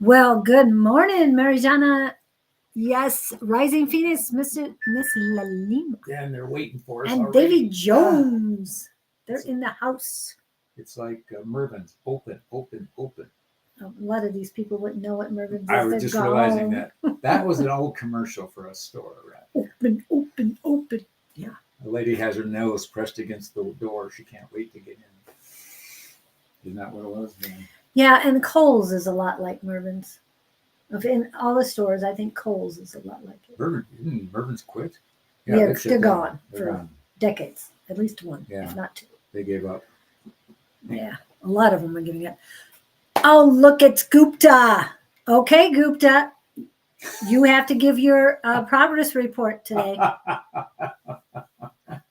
Well, good morning, Marijana. Yes, Rising Phoenix, Miss Lalima, Yeah, and they're waiting for us and already. Davy Jones. They're in the house. It's like Mervin's open. A lot of these people wouldn't know what Mervin's I is. was They're just gone. realizing that was an old commercial for a store. Right? Open. Yeah. A lady has her nose pressed against the door. She can't wait to get in. Isn't that what it was? Yeah, and Kohl's is a lot like Mervin's. In all the stores, I think Kohl's is a lot like it. Mervin's quit? Yeah, they they're gone They're for gone. decades, at least one, Yeah. if not two. They gave up. Yeah, a lot of them are giving up. Oh, look, it's Gupta. Okay, Gupta, you have to give your progress report today.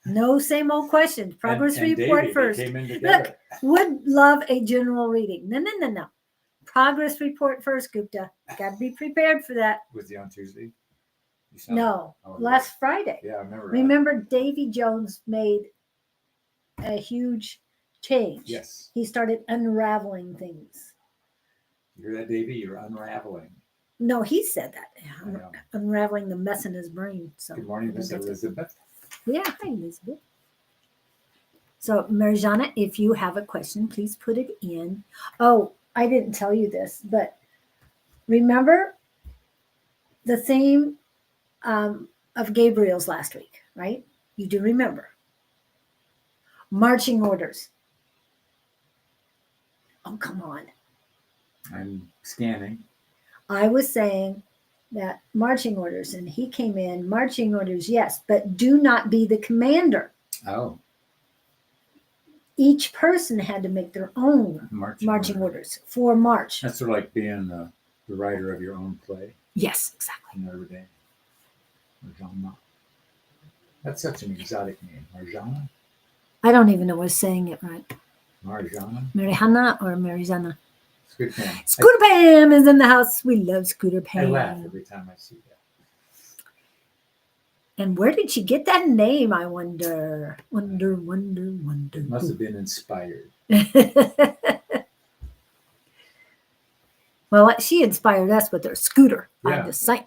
No same old questions. Progress and report Davey, first. They came in together. Look, would love a general reading. No. Progress report first, Gupta. Got to be prepared for that. Was he on Tuesday? No, last Friday. Yeah, I remember. Remember, Davy Jones made a huge change. Yes. He started unraveling things. You hear that, Davey? You're unraveling. No, he said that. Unraveling the mess in his brain. So good morning, Miss Elizabeth. Yeah, hi, Elizabeth. So, Marijana, if you have a question, please put it in. Oh, I didn't tell you this, but remember the theme of Gabriel's last week, right? You do remember. Marching orders. Oh, come on. I'm scanning. I was saying that marching orders, and he came in, marching orders, yes, but do not be the commander. Oh. Each person had to make their own marching orders for March. That's sort of like being the writer of your own play. Yes, exactly. Notre Dame. Marjana. That's such an exotic name. Marjana? I don't even know what's saying it right. Marjana? Marijana or Marijana? Scooter Pam. Scooter Pam is in the house. We love Scooter Pam. I laugh every time I see that. And where did she get that name, I wonder? Wonder. Must have been inspired. Well, she inspired us with her scooter. Yeah. I'm just saying.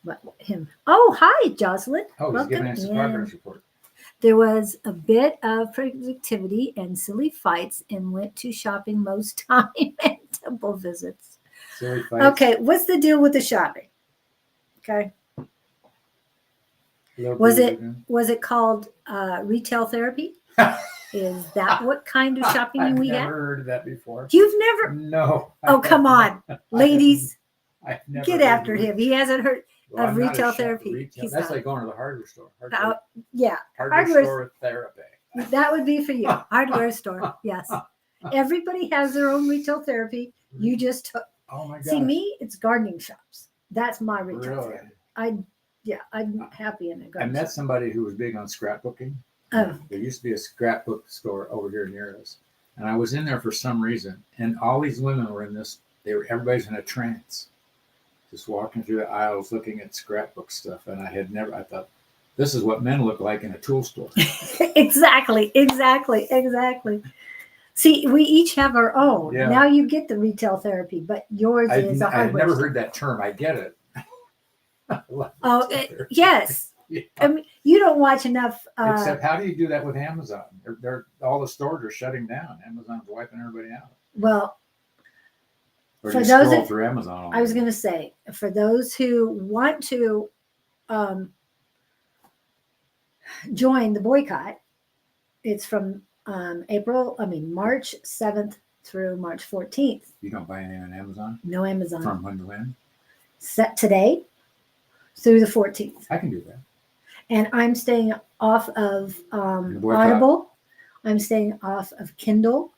But him. Oh, hi, Jocelyn. Oh, he's giving us a progress report. There was a bit of productivity and silly fights and went to shopping most time and temple visits. Silly fights. Okay, what's the deal with the shopping? Okay. Was it called retail therapy? Is that what kind of shopping we have? I've never heard of that before. You've never? No. Oh, come on. Ladies, get after him. He hasn't heard of retail therapy. That's like going to the hardware store. Yeah. Hardware store therapy. That would be for you. Hardware store. Yes. Everybody has their own retail therapy. You just took. Oh my God. See, me, it's gardening shops. That's my retail Really? therapy. I'm happy in a garden. I met somebody who was big on scrapbooking. Oh. There used to be a scrapbook store over here near us. And I was in there for some reason. And all these women were in this, everybody's in a trance. Just walking through the aisles looking at scrapbook stuff. And I thought, this is what men look like in a tool store. Exactly. See, we each have our own. Yeah. Now you get the retail therapy, but yours is a hardware I've never store. heard that term. I get it. Yes. Yeah. I mean, you don't watch enough. Except, how do you do that with Amazon? All the stores are shutting down. Amazon's wiping everybody out. Well, or for you those scroll through Amazon. I was going to say, for those who want to join the boycott, it's from March 7th through March 14th. You don't buy anything on Amazon? No Amazon. From when to when? Set today through the 14th. I can do that. And I'm staying off of Audible. I'm staying off of Kindle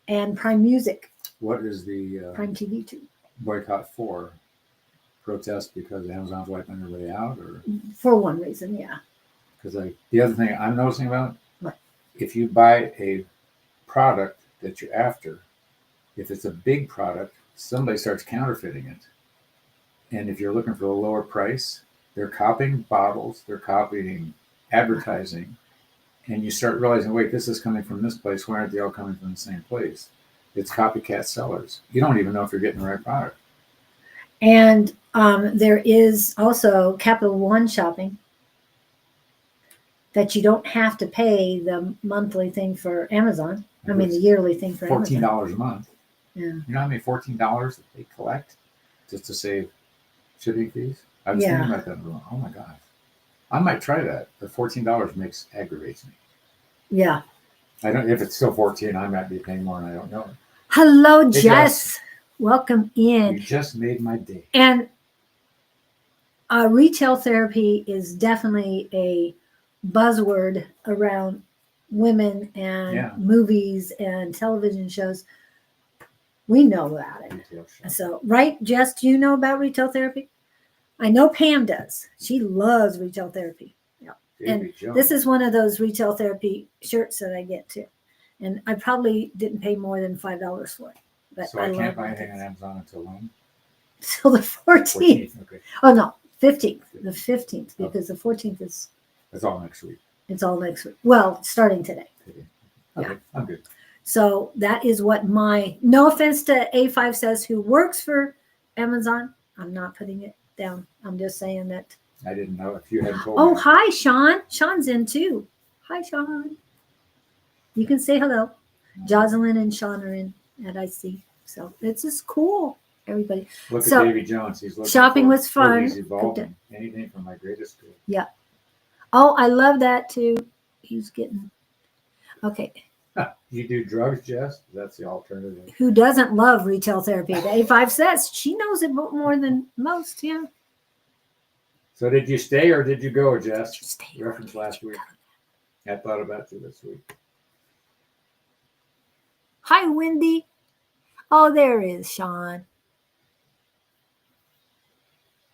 and Prime Music. What is the Prime TV too? Boycott for? Protest because Amazon's wiping everybody out, or for one reason, yeah. Because the other thing I'm noticing about it, what? If you buy a product that you're after, if it's a big product, somebody starts counterfeiting it. And if you're looking for a lower price, they're copying bottles, they're copying advertising, and you start realizing, wait, this is coming from this place. Why aren't they all coming from the same place? It's copycat sellers. You don't even know if you're getting the right product. And there is also Capital One shopping that you don't have to pay the monthly thing for Amazon. I mean, the yearly thing for $14 Amazon. a month. Yeah. You know how many $14 that they collect just to save shipping fees? I was Yeah. thinking about that. And going, oh my gosh, I might try that. The $14 aggravates me. Yeah. I don't. If it's still 14, I might be paying more, and I don't know it. Hello, Hey, Jess. Welcome in. You just made my day. And retail therapy is definitely a buzzword around women and movies and television shows. We know about it. So, right, Jess, do you know about retail therapy? I know Pam does. She loves retail therapy. Yeah. And this is one of those retail therapy shirts that I get too. And I probably didn't pay more than $5 for it. But so I can't buy anything on Amazon until when? Till the 14th. Okay. Oh, no, 15th. The 15th, because the 14th is. It's all next week. It's all next week. Well, starting today. Okay, Yeah. I'm good. So that is what no offense to A5 says who works for Amazon. I'm not putting it down. I'm just saying that. I didn't know if you hadn't told Oh, me. hi, Sean. Sean's in too. Hi, Sean. You can say hello. Jocelyn and Sean are in at IC. So it's just cool, everybody. Look So, at Davy Jones. He's looking shopping for, was fun. He's evolving. Anything from my greatest good. Yeah. Oh, I love that too. He's getting. Okay. You do drugs, Jess? That's the alternative. Who doesn't love retail therapy? The A5 says she knows it more than most. Yeah. So did you stay or did you go, Jess? Did you stay Reference last week. I thought about you this week. Hi, Wendy. Oh, there is Sean.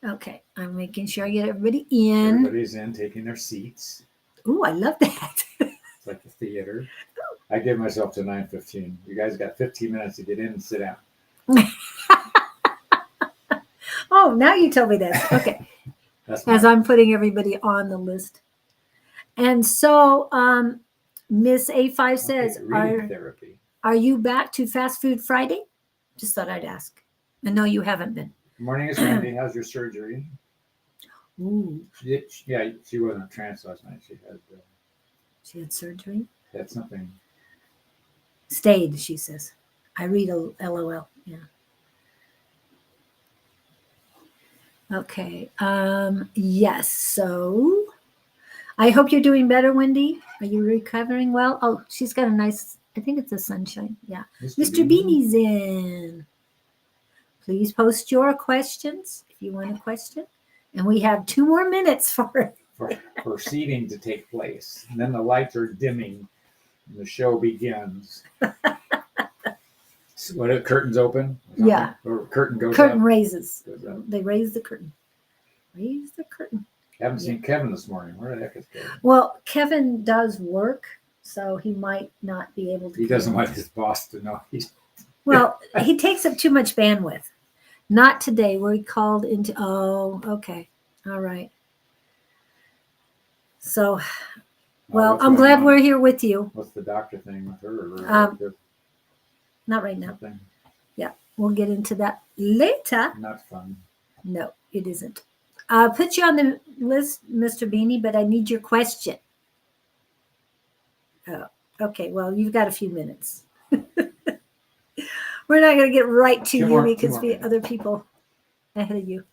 Okay, I'm making sure I get everybody in. Everybody's in, taking their seats. Ooh, I love that. It's like a theater. I give myself to 9:15. You guys got 15 minutes to get in and sit down. Oh, now you tell me that. Okay. As I'm putting everybody on the list. And so, Miss A5 says, therapy. Are you back to Fast Food Friday? Just thought I'd ask. I know you haven't been. Good morning, it's Wendy. How's your surgery? Ooh. She wasn't trans last night. She had surgery? Had something. Stayed, she says. I read a LOL. Yeah. Okay. Yes. So I hope you're doing better, Wendy. Are you recovering well? Oh, she's got a nice, I think it's a sunshine. Yeah. Mr. Beanie's in. Please post your questions if you want a question. And we have 2 more minutes for seating to take place. And then the lights are dimming and the show begins. So what, are curtains open? Yeah. Or curtain goes curtain up? raises. They raise the curtain. Raise the curtain. Haven't seen Kevin this morning. Where the heck is Kevin? Well, Kevin does work, so he might not be able to. He doesn't want his boss to know he's. Well, he takes up too much bandwidth. Not today. We're called into. Oh, okay. All right. So, well, I'm glad we're here with you. What's the doctor thing with her? Not right now. Something? Yeah, we'll get into that later. Not fun. No, it isn't. I'll put you on the list, Mr. Beanie, but I need your question. Oh, okay. Well, you've got a few minutes. We're not going to get right to you because we have other people ahead of you.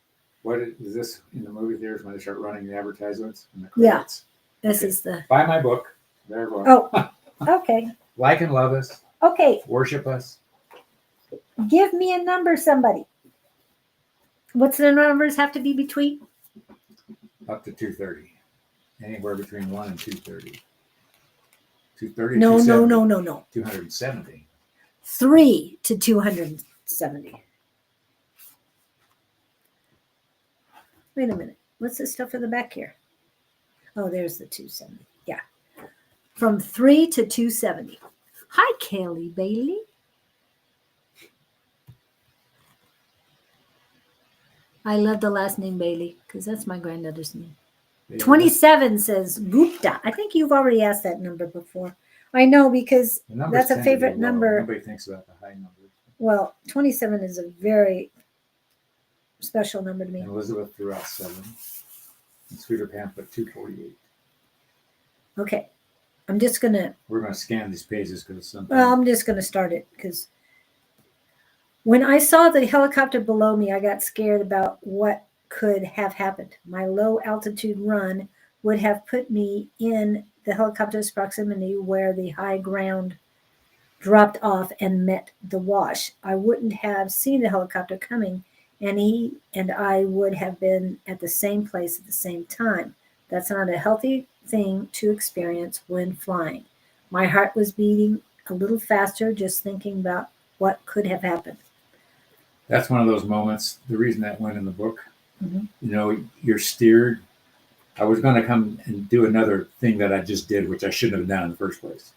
What is this in the movie theaters when they start running the advertisements and the credits? Yeah, this is the. Buy my book. There we go. Oh, okay. Like and love us. Okay. Worship us. Give me a number, somebody. What's the numbers have to be between? Up to 230. Anywhere between 1 and 230. 230. No. 270. 3 to 270. Wait a minute. What's this stuff in the back here? Oh, there's the 270. Yeah. From 3 to 270. Hi, Kelly Bailey. I love the last name Bailey because that's my granddaughter's name. 27 says Gupta. I think you've already asked that number before. I know, because The numbers that's a tend to be favorite low. number. Nobody thinks about the high numbers. Well, 27 is a very special number to me. And Elizabeth threw out 7. And Sweeter Pam put 248. Okay. I'm just going to, We're going to scan these pages because sometimes. well, I'm just going to start it, because when I saw the helicopter below me, I got scared about what could have happened. My low altitude run would have put me in the helicopter's proximity where the high ground dropped off and met the wash. I wouldn't have seen the helicopter coming, and he and I would have been at the same place at the same time. That's not a healthy thing to experience when flying. My heart was beating a little faster just thinking about what could have happened. That's one of those moments. The reason that went in the book, Mhm. you know, you're steered. I was going to come and do another thing that I just did, which I shouldn't have done in the first place.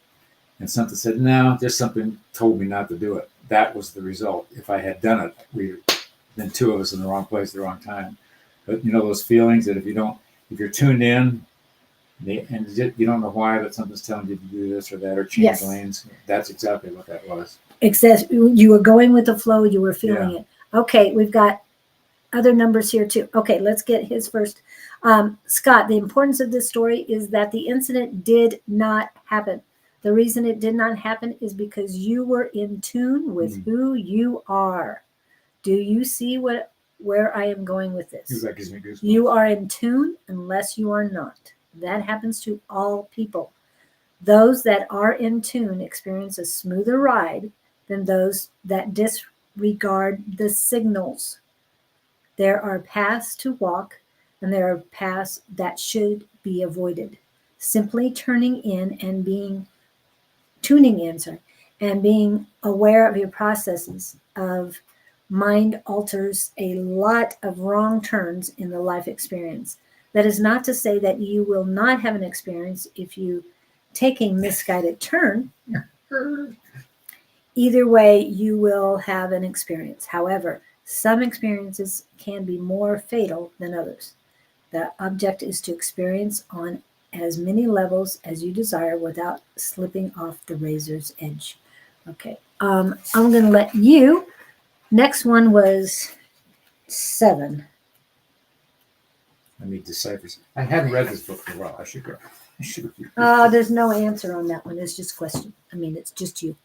And something said, no, just something told me not to do it. That was the result. If I had done it, we'd been 2 of us in the wrong place at the wrong time. But you know, those feelings that if you're tuned in and you don't know why, but something's telling you to do this or that or change Yes. lanes, that's exactly what that was. Except you were going with the flow, you were feeling it. Okay, we've got other numbers here too. Okay, let's get his first. Scott, the importance of this story is that the incident did not happen. The reason it did not happen is because you were in tune with who you are. Do you see where I am going with this? That gives me goosebumps. You are in tune unless you are not. That happens to all people. Those that are in tune experience a smoother ride than those that disregard the signals. There are paths to walk, and there are paths that should be avoided. Simply tuning in, and being aware of your processes of mind alters a lot of wrong turns in the life experience. That is not to say that you will not have an experience if you take a misguided turn. Either way, you will have an experience. However, some experiences can be more fatal than others. The object is to experience on as many levels as you desire without slipping off the razor's edge. Okay, I'm going to let you. Next one was 7. I need deciphers. I hadn't read this book for a while. I should go. There's no answer on that one. It's just question. I mean, it's just you.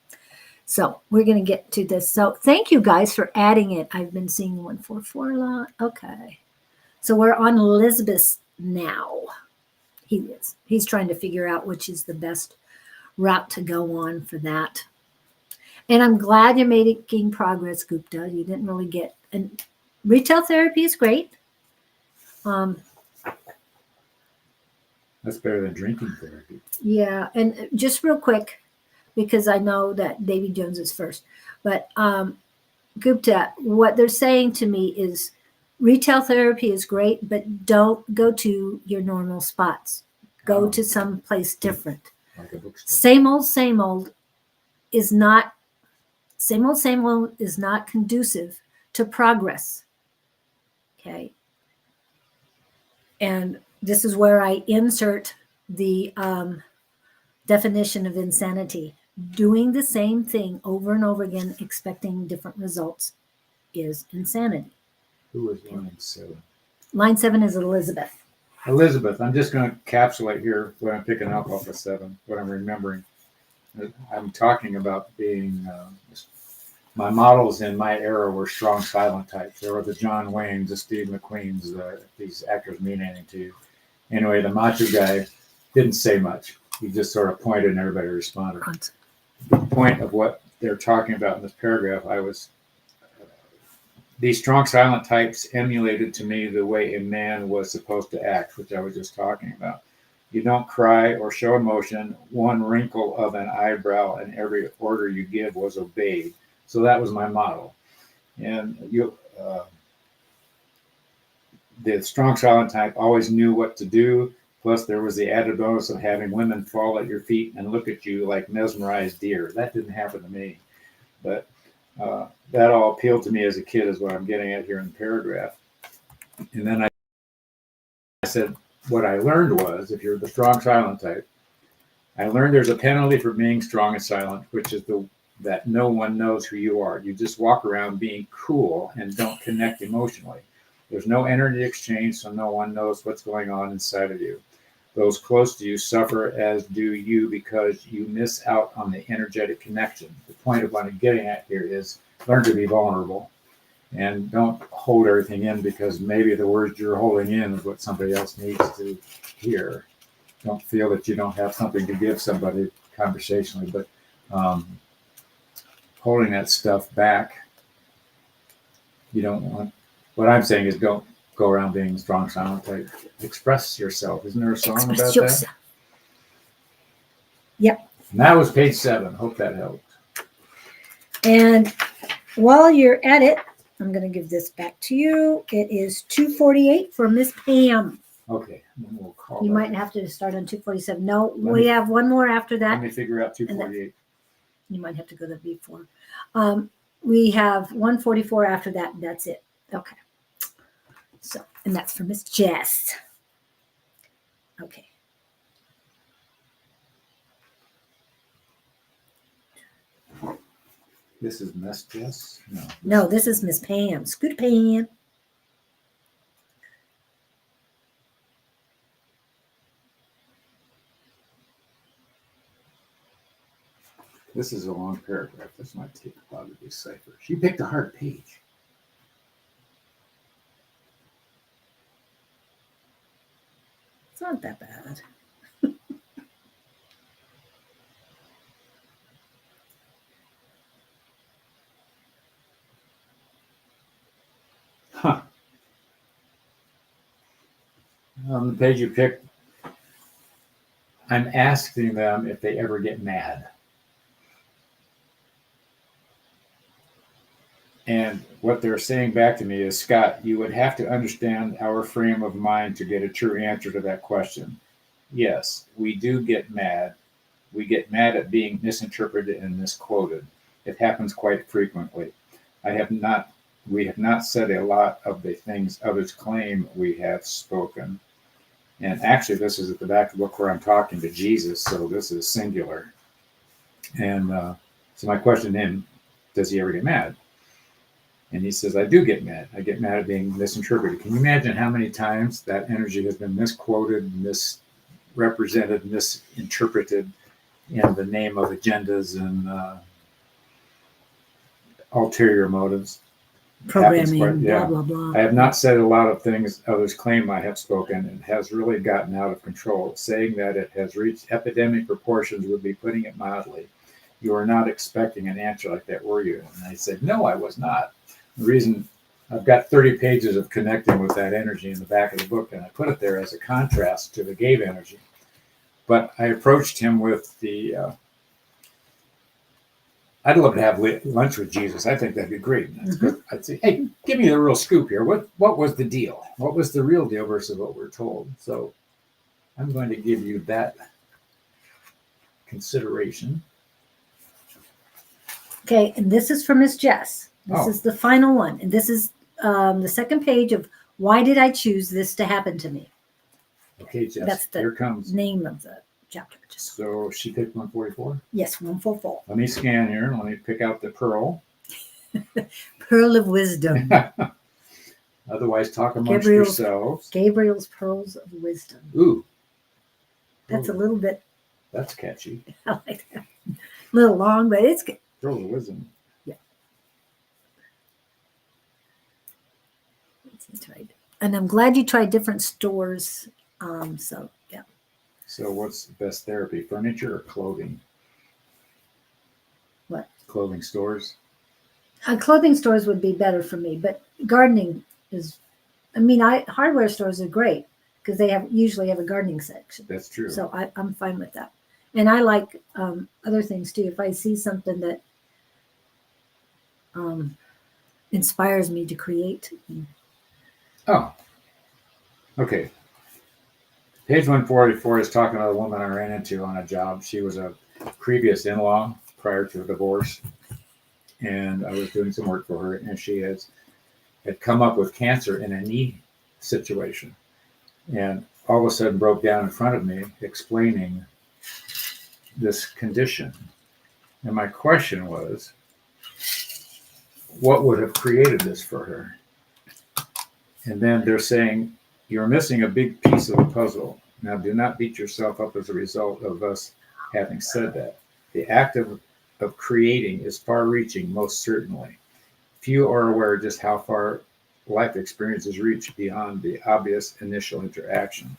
So we're going to get to this. So thank you guys for adding it. I've been seeing 144 a lot. Okay. So we're on Elizabeth now. He is. He's trying to figure out which is the best route to go on for that. And I'm glad you're making progress, Gupta. You didn't really get. And retail therapy is great. That's better than drinking therapy. Yeah. And just real quick, because I know that Davy Jones is first. But Gupta, what they're saying to me is retail therapy is great, but don't go to your normal spots. Go to some place different. Like a bookstore. Same old is not conducive to progress. Okay. And this is where I insert the definition of insanity. Doing the same thing over and over again, expecting different results, is insanity. Who was line 7? Line 7 is Elizabeth. Elizabeth, I'm just going to encapsulate here what I'm picking up off of 7, what I'm remembering. I'm talking about being, my models in my era were strong silent types. There were the John Waynes, the Steve McQueens, these actors mean anything to you. Anyway, the macho guy didn't say much. He just sort of pointed and everybody responded. The point of what they're talking about in this paragraph, these strong silent types emulated to me the way a man was supposed to act, which I was just talking about. You don't cry or show emotion. One wrinkle of an eyebrow and every order you give was obeyed. So that was my model. And the strong silent type always knew what to do. Plus, there was the added bonus of having women fall at your feet and look at you like mesmerized deer. That didn't happen to me. But that all appealed to me as a kid is what I'm getting at here in the paragraph. And then I said, what I learned was, if you're the strong silent type, I learned there's a penalty for being strong and silent, which is that no one knows who you are. You just walk around being cool and don't connect emotionally. There's no energy exchange, so no one knows what's going on inside of you. Those close to you suffer, as do you, because you miss out on the energetic connection. The point of what I'm getting at here is learn to be vulnerable and don't hold everything in, because maybe the words you're holding in is what somebody else needs to hear. Don't feel that you don't have something to give somebody conversationally, but holding that stuff back, you don't want. What I'm saying is don't go around being strong, silent type. Express yourself. Isn't there a song Express about yourself. that? Yep. And that was page 7. Hope that helped. And while you're at it, I'm going to give this back to you. It is 248 for Miss Pam. Okay, then we'll call You that. might have to start on 247. No, Let we me- have one more after Let that. me figure out 248. You might have to go to before. We have 144 after that. And that's it. Okay. So, and that's for Miss Jess. Okay. This is Miss Jess? No. No, this is Miss Pam. Scooter Pam. This is a long paragraph. This might take a while to decipher. She picked a hard page. It's not that bad. Huh. On the page you picked, I'm asking them if they ever get mad. And what they're saying back to me is, Scott, you would have to understand our frame of mind to get a true answer to that question. Yes, we do get mad. We get mad at being misinterpreted and misquoted. It happens quite frequently. We have not said a lot of the things others claim we have spoken. And actually, this is at the back of the book where I'm talking to Jesus, so this is singular. And so my question to him, does he ever get mad? And he says, I do get mad. I get mad at being misinterpreted. Can you imagine how many times that energy has been misquoted, misrepresented, misinterpreted in the name of agendas and ulterior motives? Programming, Yeah. blah, blah, blah. I have not said a lot of things others claim I have spoken. It has really gotten out of control. Saying that it has reached epidemic proportions would be putting it mildly. You were not expecting an answer like that, were you? And I said, no, I was not. The reason I've got 30 pages of connecting with that energy in the back of the book, and I put it there as a contrast to the Gabe energy. But I approached him with the, I'd love to have lunch with Jesus. I think that'd be great. I'd say, hey, give me the real scoop here. What was the deal? What was the real deal versus what we're told? So I'm going to give you that consideration. Okay, and this is for Miss Jess. This Oh. is the final one. And this is the second page of why did I choose this to happen to me? Okay, Jess, That's the here comes. name of the chapter. Just, So she picked 144. yes, 144. Let me scan here. Let me pick out the pearl. Pearl of Wisdom. Otherwise, talk amongst Gabriel's- yourselves. Gabriel's Pearls of Wisdom. Ooh, That's a little bit, that's catchy. I like that. A little long, but it's good. Pearl of wisdom. That's right. And I'm glad you tried different stores. So, yeah. So, what's the best therapy? Furniture or clothing? What? Clothing stores. Clothing stores would be better for me, but gardening is, hardware stores are great because they usually have a gardening section. That's true. So I'm fine with that. And I like other things too. If I see something that inspires me to create. Oh, okay. Page 144 is talking about a woman I ran into on a job. She was a previous in-law prior to the divorce, and I was doing some work for her, and she had come up with cancer in a knee situation, and all of a sudden broke down in front of me, explaining this condition. And my question was, what would have created this for her? And then they're saying, you're missing a big piece of the puzzle. Now, do not beat yourself up as a result of us having said that. The act of creating is far reaching, most certainly. Few are aware just how far life experiences reach beyond the obvious initial interaction.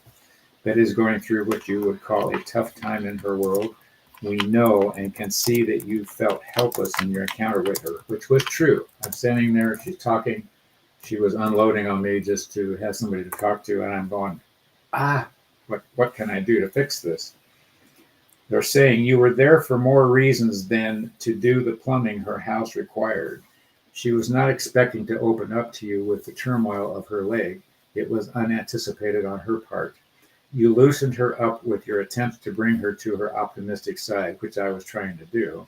Betty's going through what you would call a tough time in her world. We know and can see that you felt helpless in your encounter with her, which was true. I'm standing there, she's talking, she was unloading on me just to have somebody to talk to, and I'm going, what can I do to fix this? They're saying you were there for more reasons than to do the plumbing her house required. She was not expecting to open up to you with the turmoil of her leg. It was unanticipated on her part. You loosened her up with your attempts to bring her to her optimistic side, which I was trying to do.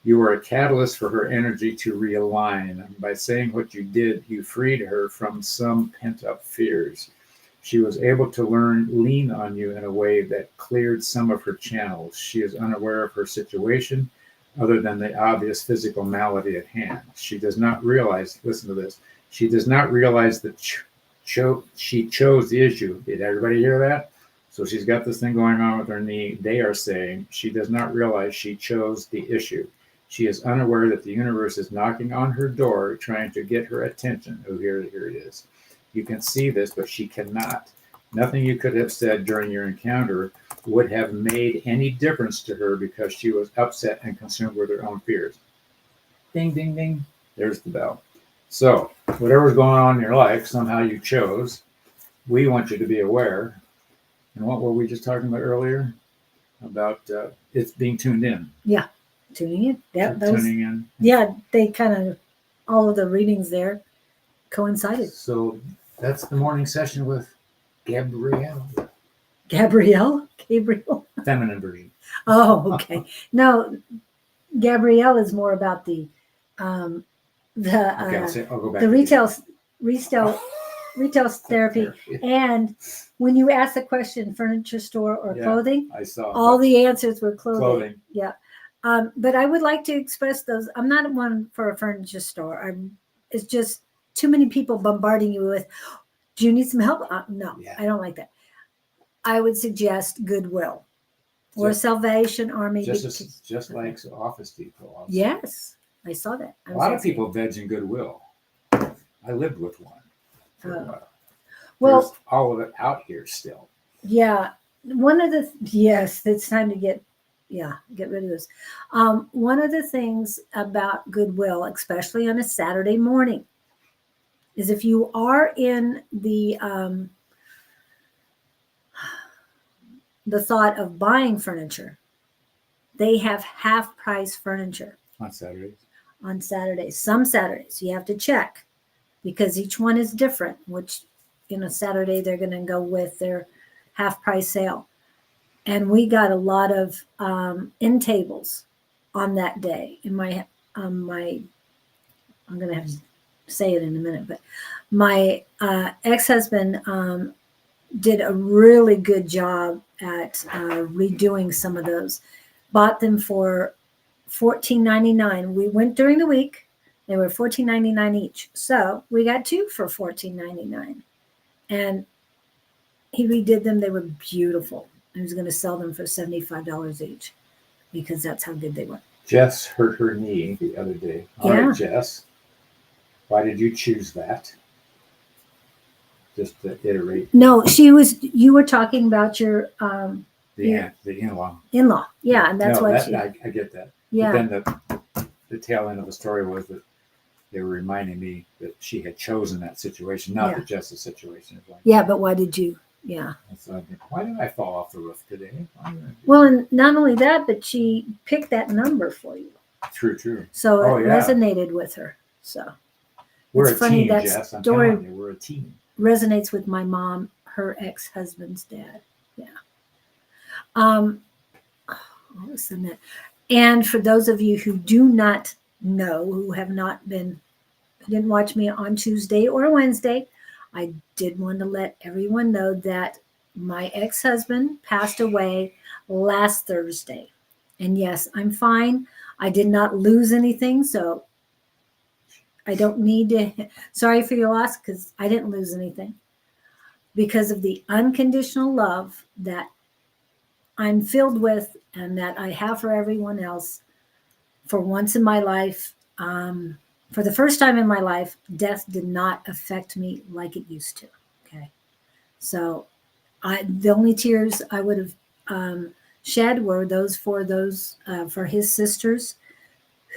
You were a catalyst for her energy to realign. By saying what you did, you freed her from some pent-up fears. She was able to lean on you in a way that cleared some of her channels. She is unaware of her situation, other than the obvious physical malady at hand. She does not realize, listen to this, she does not realize that she chose the issue. Did everybody hear that? So she's got this thing going on with her knee. They are saying she does not realize she chose the issue. She is unaware that the universe is knocking on her door, trying to get her attention. Oh, here it is. You can see this, but she cannot. Nothing you could have said during your encounter would have made any difference to her because she was upset and consumed with her own fears. Ding, ding, ding. There's the bell. So, whatever's going on in your life, somehow you chose. We want you to be aware. And what were we just talking about earlier? About it's being tuned in. Yeah, tuning in. Yeah, tuning in. Yeah, they kind of, all of the readings there coincided. So, that's the morning session with Gabriel. Gabriel? Feminine version. Oh, okay. No, Gabrielle is more about the I'll go back the to retail therapy. And when you ask the question, furniture store or clothing, I saw all the answers were clothing. clothing. Yeah. But I would like to express those. I'm not one for a furniture store. It's just too many people bombarding you with, do you need some help? No, I don't like that. I would suggest Goodwill or Salvation Army. Just like Office Depot. Also. Yes, I saw that. A lot of people veg in Goodwill. I lived with one for a while. Well, there's all of it out here still. Yeah. It's time to get rid of this. One of the things about Goodwill, especially on a Saturday morning, is if you are in the thought of buying furniture, they have half price furniture on Saturdays. On Saturdays, some Saturdays you have to check because each one is different. Which Saturday they're going to go with their half price sale, and we got a lot of end tables on that day. In my I'm going to have to say it in a minute, but my ex-husband did a really good job at redoing some of those. Bought them for $14.99. We went during the week. They were $14.99 each. So we got two for $14.99. And he redid them. They were beautiful. He was going to sell them for $75 each because that's how good they were. Jess hurt her knee the other day. All right, Jess. Why did you choose that? Just to iterate. No, you were talking about your the in-law. In-law, yeah, and that's what I get that. Yeah. But then the tail end of the story was that they were reminding me that she had chosen that situation, not the Jess's situation. Yeah, but why did you? Yeah. So why did I fall off the roof today? Well, and not only that, but she picked that number for you. True. So it resonated with her. So we're it's a funny team, that Jess. I'm story telling you, we're a team. Resonates with my mom, her ex-husband's dad. Yeah. All of a sudden that. And for those of you who do not know, who didn't watch me on Tuesday or Wednesday, I did want to let everyone know that my ex-husband passed away last Thursday. And yes, I'm fine. I did not lose anything, so I don't need to. Sorry for your loss because I didn't lose anything. Because of the unconditional love that I'm filled with and that I have for everyone else, for once in my life, for the first time in my life, death did not affect me like it used to. Okay. So the only tears I would have shed were those for his sisters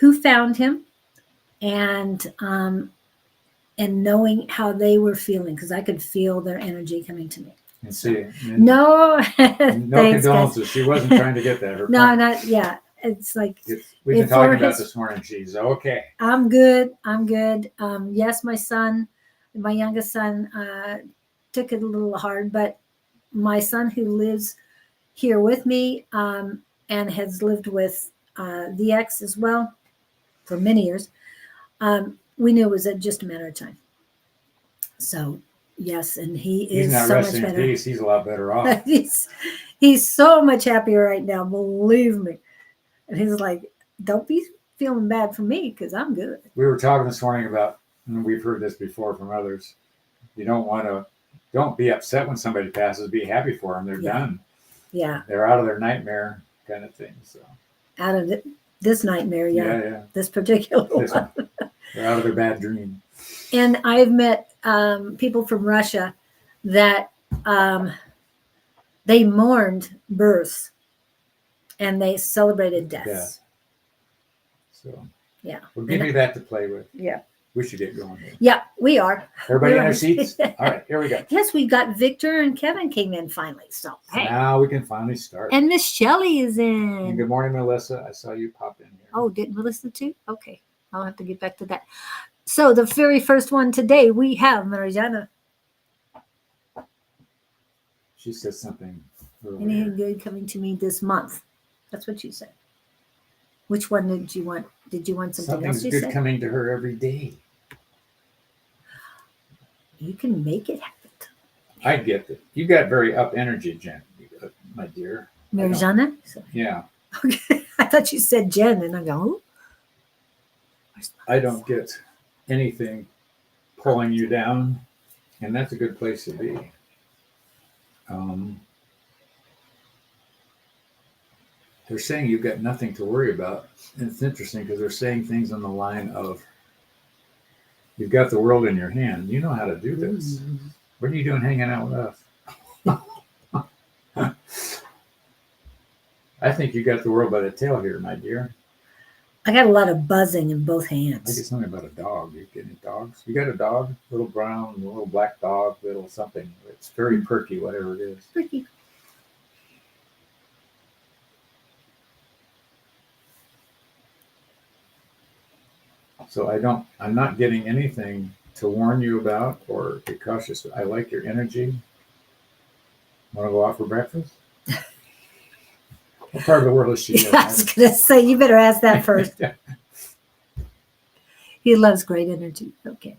who found him, and knowing how they were feeling because I could feel their energy coming to me. And see, No, no thanks, condolences. guys. She wasn't trying to get that. Her No, point, not yeah. It's like we've been if talking for about his- this morning. She's okay. I'm good. I'm good. Yes, my son, my youngest son, took it a little hard, but my son who lives here with me and has lived with the ex as well for many years, we knew it was just a matter of time. So yes, and he He's is not so much resting in better. peace. He's a lot better off. he's so much happier right now, believe me. And he's like, don't be feeling bad for me because I'm good. We were talking this morning about, and we've heard this before from others. You don't be upset when somebody passes. Be happy for them. They're done. Yeah. They're out of their nightmare kind of thing. So Out of this nightmare, yeah. this particular This one. They're out of their bad dream. And I've met people from Russia that they mourned birth and they celebrated deaths. Yeah. So yeah. we'll give you that to play with. Yeah. We should get going here. Yeah, we are. Everybody We're in their on- seats? All right, here we go. Yes, we got Victor and Kevin came in finally. So hey. Now we can finally start. And Miss Shelley is And in. good morning, Melissa. I saw you pop in here. Oh, didn't Melissa too? Okay. I'll have to get back to that. So the very first one today, we have Marijana. She said something earlier. Anything good coming to me this month? That's what you said. Which one did you want? Did you want something Something's else you good said? coming to her every day. You can make it happen. I get that. You got very up energy, Jen, my dear. Marijana? Yeah. Okay. I thought you said Jen, and I go, who? I don't get anything pulling you down, and that's a good place to be. They're saying you've got nothing to worry about. And it's interesting because they're saying things on the line of, you've got the world in your hand. You know how to do this. What are you doing hanging out with us? I think you got the world by the tail here, my dear. I got a lot of buzzing in both I think hands. it's something about a dog. You get any dogs? You got a dog? Little brown, little black dog, little something. It's very perky, whatever it is. Pretty. So I'm not getting anything to warn you about or be cautious. I like your energy. Want to go out for breakfast? What part of the world is she Yeah, in? I was going to say, you better ask that first. Yeah. He loves great energy. Okay.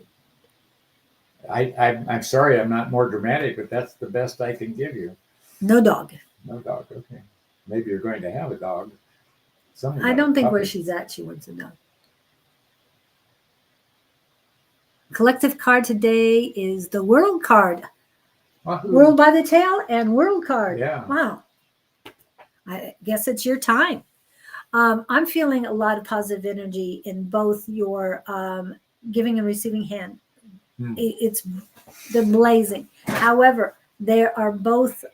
I'm sorry I'm not more dramatic, but that's the best I can give you. No dog. No dog, okay. Maybe you're going to have a dog. Something I about don't a think where puppy. she's at, she wants a dog. Collective card today is the World card. Wahoo. World by the tail and World card. Yeah. Wow. I guess it's your time. I'm feeling a lot of positive energy in both your giving and receiving hand. It's the blazing. However, there are both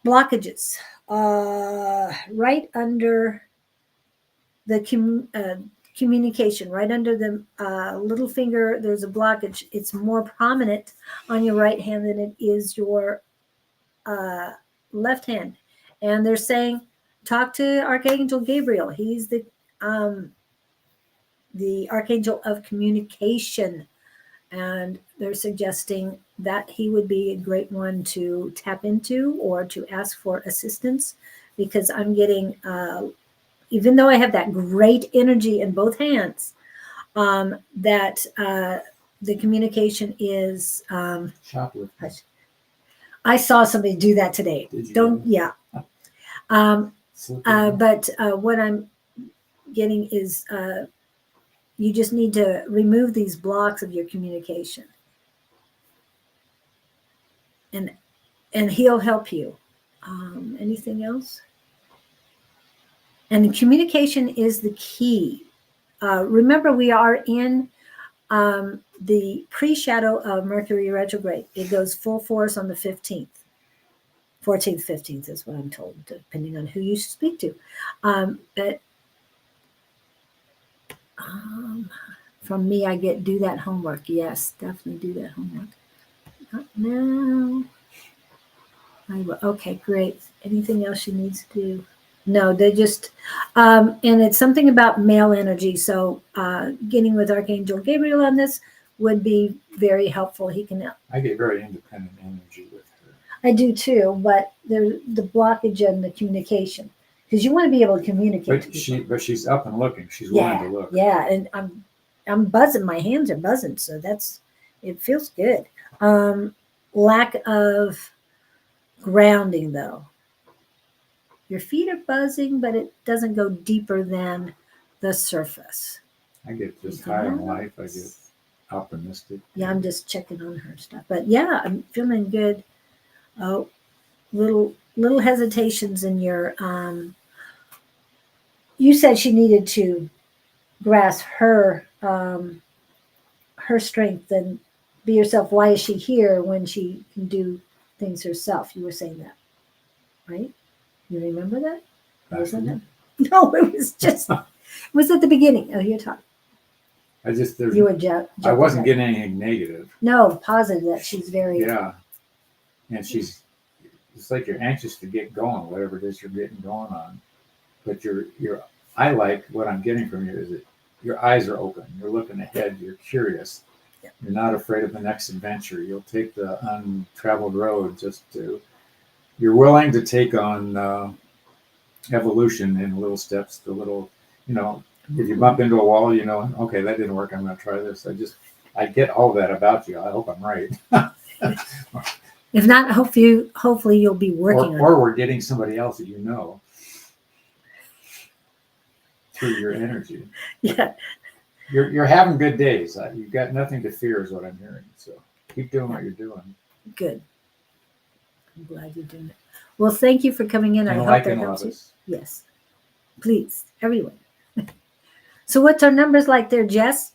blockages right under the communication, right under the little finger. There's a blockage. It's more prominent on your right hand than it is your left hand. And they're saying, talk to Archangel Gabriel. He's the archangel of communication, and they're suggesting that he would be a great one to tap into or to ask for assistance, because I'm getting, even though I have that great energy in both hands, that the communication is. Shoplifting. I saw somebody do that today. Did you? Don't, yeah. But what I'm getting is you just need to remove these blocks of your communication, and he'll help you. Anything else? And communication is the key. Remember, we are in the pre-shadow of Mercury retrograde. It goes full force on the 15th. 14th, 15th is what I'm told, depending on who you speak to. But from me, I get do that homework. Yes, definitely do that homework. Not now. I will. Okay, great. Anything else she needs to do? No, they just, and it's something about male energy. So getting with Archangel Gabriel on this would be very helpful. He can. I get very independent energy with her. I do too, but there's the blockage in the communication, because you want to be able to communicate. But she's up and looking. She's Yeah, willing to look. yeah, and I'm buzzing. My hands are buzzing, so it feels good. Lack of grounding, though. Your feet are buzzing, but it doesn't go deeper than the surface. I get just high in life. I get optimistic. Yeah, I'm just checking on her stuff, but yeah, I'm feeling good. Oh, little hesitations in your. You said she needed to grasp her strength and be herself. Why is she here when she can do things herself? You were saying that, right? You remember that? Wasn't it? No, it was just. It was at the beginning. Oh, you're talking. You were I wasn't getting anything negative. No, positive that she's very. Yeah, and it's like you're anxious to get going, whatever it is you're getting going on. But I like what I'm getting from you is that your eyes are open. You're looking ahead. You're curious. Yeah. You're not afraid of the next adventure. You'll take the untraveled road you're willing to take on evolution in little steps, if you bump into a wall, okay, that didn't work. I'm going to try this. I get all that about you. I hope I'm right. If not, hopefully you'll be working on it. Or we're getting somebody else that you know through your energy. Yeah. You're having good days. You've got nothing to fear is what I'm hearing. So keep doing what you're doing. Good. I'm glad you're doing it. Well, thank you for coming in. I hope that helps you. Yes. Please, everyone. So what's our numbers like there, Jess?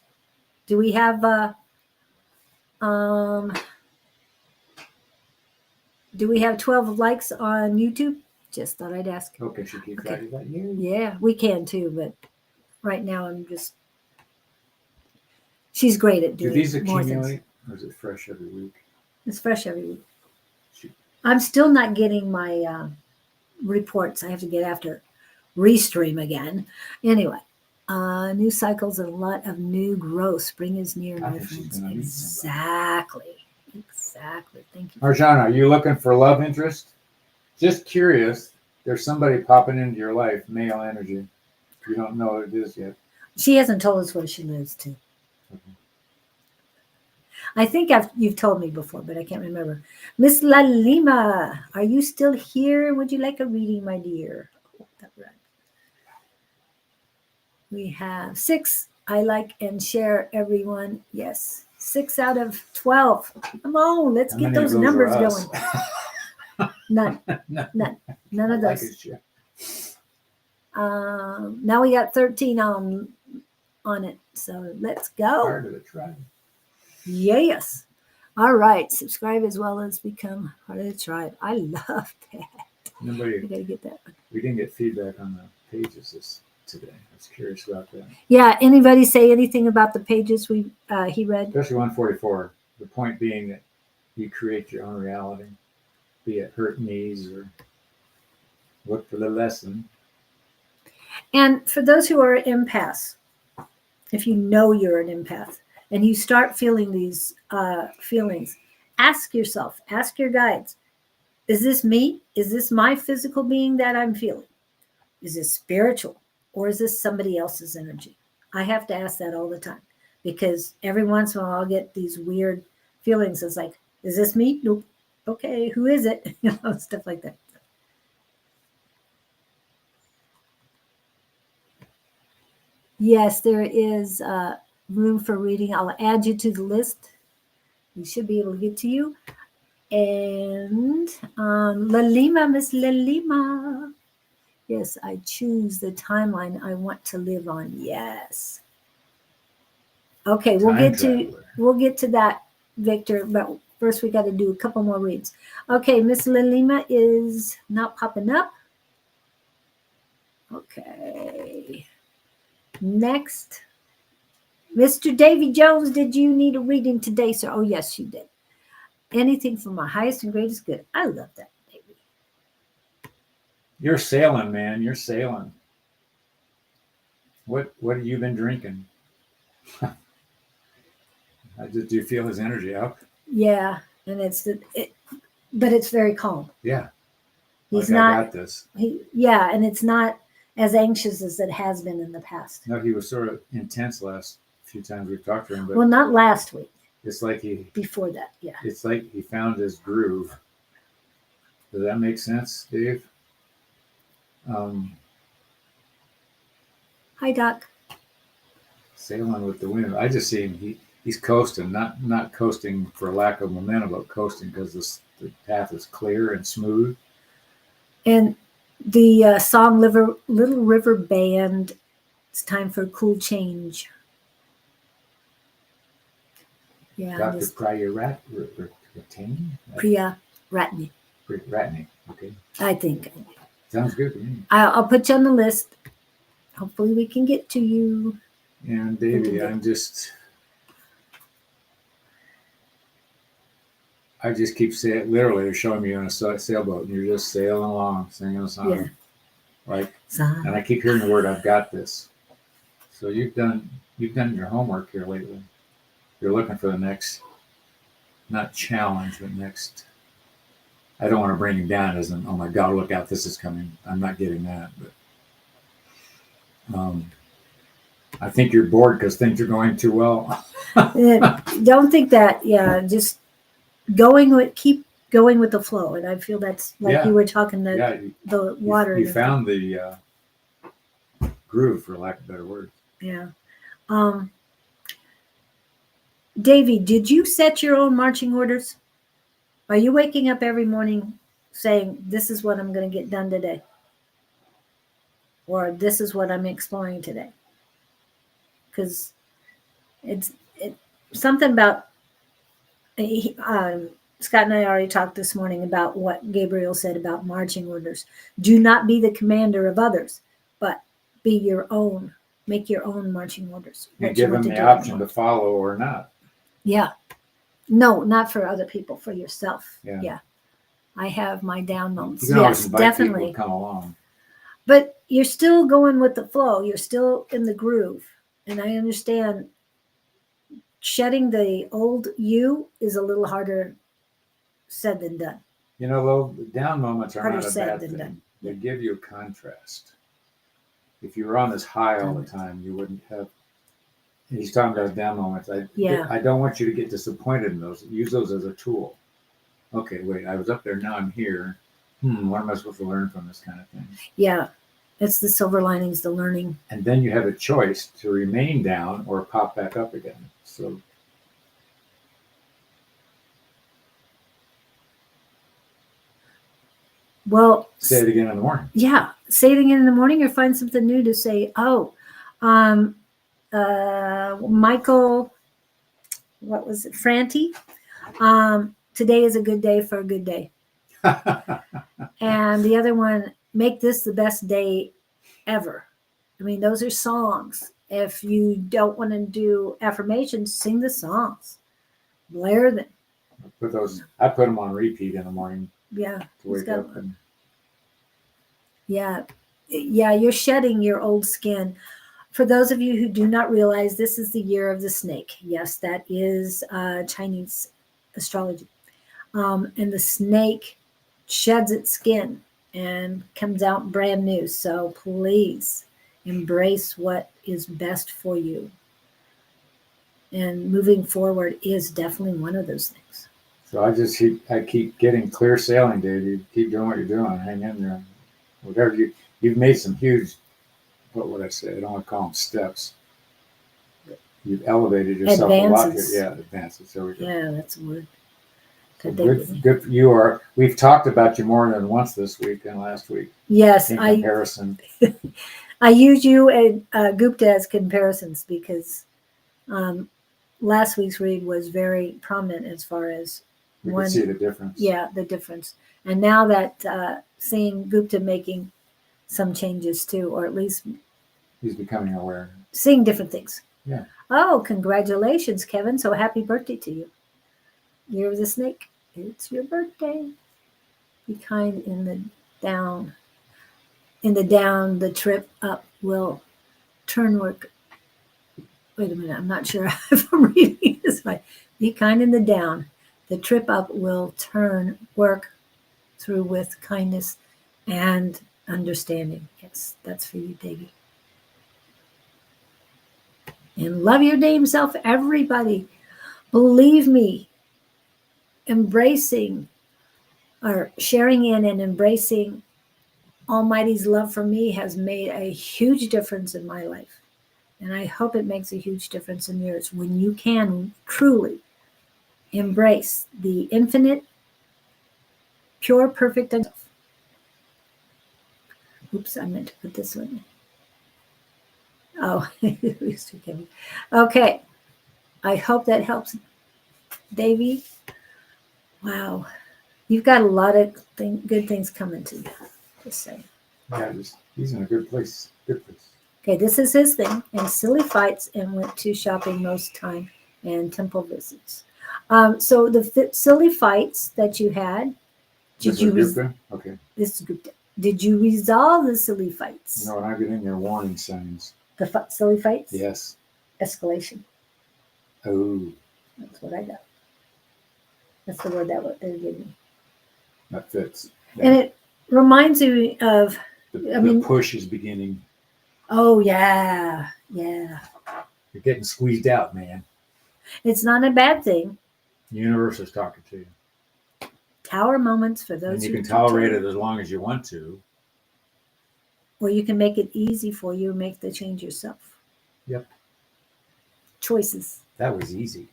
Do we have do we have 12 likes on YouTube? Just thought I'd ask. Okay, she keeps Okay. that you. Yeah, we can too, but right now she's great at doing Do these more accumulate, things. or is it fresh every week? It's fresh every week. Shoot. I'm still not getting my reports. I have to get after Restream again. Anyway, new cycles and a lot of new growth. Spring is near, my friends. Exactly. Thank you. Marjana, are you looking for love interest? Just curious. There's somebody popping into your life, male energy. You don't know what it is yet. She hasn't told us where she lives to. Okay. I think you've told me before, but I can't remember. Miss La Lima, are you still here? Would you like a reading, my dear? Oh, that right. We have 6. I like and share, everyone. Yes. 6 out of 12. Come on, let's get those numbers going. None. None of those. Now we got 13 on it. So let's go. Part of the tribe. Yes. All right. Subscribe as well as become part of the tribe. I love that. Nobody. I gotta get that one. We didn't get feedback on the pages today. I was curious about that. Yeah. Anybody say anything about the pages he read? Especially 144. The point being that you create your own reality, be it hurt knees or look for the lesson. And for those who are empaths, if you know you're an empath and you start feeling these feelings, ask yourself, ask your guides, is this me? Is this my physical being that I'm feeling? Is this spiritual? Or is this somebody else's energy? I have to ask that all the time because every once in a while I'll get these weird feelings. It's like, is this me? Nope. Okay, who is it? Stuff like that. Yes, there is room for reading. I'll add you to the list. We should be able to get to you. And Lalima, Miss Lalima. Yes, I choose the timeline I want to live on. Yes. Okay, Time traveler. we'll get to that, Victor. But first, we got to do a couple more reads. Okay, Miss Lalima is not popping up. Okay. Next, Mr. Davy Jones, did you need a reading today, sir? Oh, yes, you did. Anything for my highest and greatest good. I love that, Davy. You're sailing, man. You're sailing. What have you been drinking? Do you feel his energy up? Yeah, and but it's very calm. Yeah. He's like not. I got this. Yeah, and it's not as anxious as it has been in the past. No, he was sort of intense last few times we've talked to him, but Well, not last week. it's like Before that, yeah. It's like he found his groove. Does that make sense, Dave? Hi, Doc. Sailing with the wind. I just see him. He's coasting, not coasting for lack of momentum, but coasting because the path is clear and smooth. And the song Little River Band, it's time for a cool change. Yeah. Dr. Priya Ratney. Ratney. Okay. I think. Sounds good to me. I'll put you on the list. Hopefully we can get to you. And Davey, I just keep saying, literally, they're showing me on a sailboat, and you're just sailing along, singing a song. Yeah. And I keep hearing the word, "I've got this." So you've done your homework here lately. You're looking for the next, not challenge, but next. I don't want to bring him down as an, oh my God, look out, this is coming. I'm not getting that, but I think you're bored because things are going too well. Don't think that. Yeah, just keep going with the flow, and I feel that's like you were talking the water. You found the groove, for lack of a better word. Yeah. Davey, did you set your own marching orders? Are you waking up every morning saying, "This is what I'm going to get done today," or "This is what I'm exploring today"? Because it's something about. Scott and I already talked this morning about what Gabriel said about marching orders. Do not be the commander of others, but be your own. Make your own marching orders. And give them the option to follow or not. Yeah. No, not for other people, for yourself. Yeah. I have my down moments. You can always invite people to come along. But you're still going with the flow. You're still in the groove. And I understand shedding the old you is a little harder said than done. You know, though, the down moments are Harder not a said bad than thing. done. They give you a contrast. If you were on this high all the time, you wouldn't have. He's talking about down moments. I don't want you to get disappointed in those. Use those as a tool. Okay, wait, I was up there, now I'm here. What am I supposed to learn from this kind of thing? Yeah, it's the silver linings, the learning. And then you have a choice to remain down or pop back up again. So well, say it again in the morning. Yeah, say it again in the morning, or find something new to say. Michael, what was it? Franti. Today is a good day for a good day. And the other one, make this the best day ever. I mean, those are songs. If you don't want to do affirmations, sing the songs. Blare them. I put them on repeat in the morning. Yeah. To wake up and. Yeah. You're shedding your old skin. For those of you who do not realize, this is the year of the snake. Yes, that is Chinese astrology. And the snake sheds its skin and comes out brand new. So please embrace what is best for you. And moving forward is definitely one of those things. So I keep getting clear sailing, Dave. You keep doing what you're doing. Hang in there. Whatever you've made some huge what would I say? I don't want to call them steps. You've elevated yourself a lot here. Advances. Yeah, advances. There we go. Yeah, that's a word. So That they give good, me. good. You are. We've talked about you more than once this week and last week Yes, in comparison. I use you and Gupta as comparisons because last week's read was very prominent as far as We can see the difference. yeah, the difference. And now that seeing Gupta making some changes too, or at least He's becoming aware. seeing different things. Yeah. Oh, congratulations, Kevin. So happy birthday to you. Year of the snake. It's your birthday. Be kind in the down. In the down, the trip up will turn work. Wait a minute, I'm not sure if I'm reading this right. Be kind in the down. The trip up will turn work through with kindness and understanding. Yes, that's for you, Davy. And love your damn self, everybody. Believe me, embracing or sharing in and embracing Almighty's love for me has made a huge difference in my life. And I hope it makes a huge difference in yours when you can truly embrace the infinite, pure, perfect self. Oops, I meant to put this one. Oh, Mr. Kevin. Okay. I hope that helps, Davy. Wow. You've got a lot of good things coming to you. Just saying. Yeah, he's in a good place. Good place. Okay, this is his thing. And silly fights and went to shopping most time and temple visits. So the silly fights that you had, did you okay. This is Gupta. Did you resolve the silly fights? No, and I've been in there warning signs. The silly fights? Yes. Escalation. Oh, That's what I got. That's the word that they gave me. that fits. And it reminds me of, The push is beginning. oh, yeah. Yeah. You're getting squeezed out, man. It's not a bad thing. The universe is talking to you. Tower moments for those And you who can tolerate it as long as you want to. Or you can make it easy for you, make the change yourself. Yep. Choices. That was easy.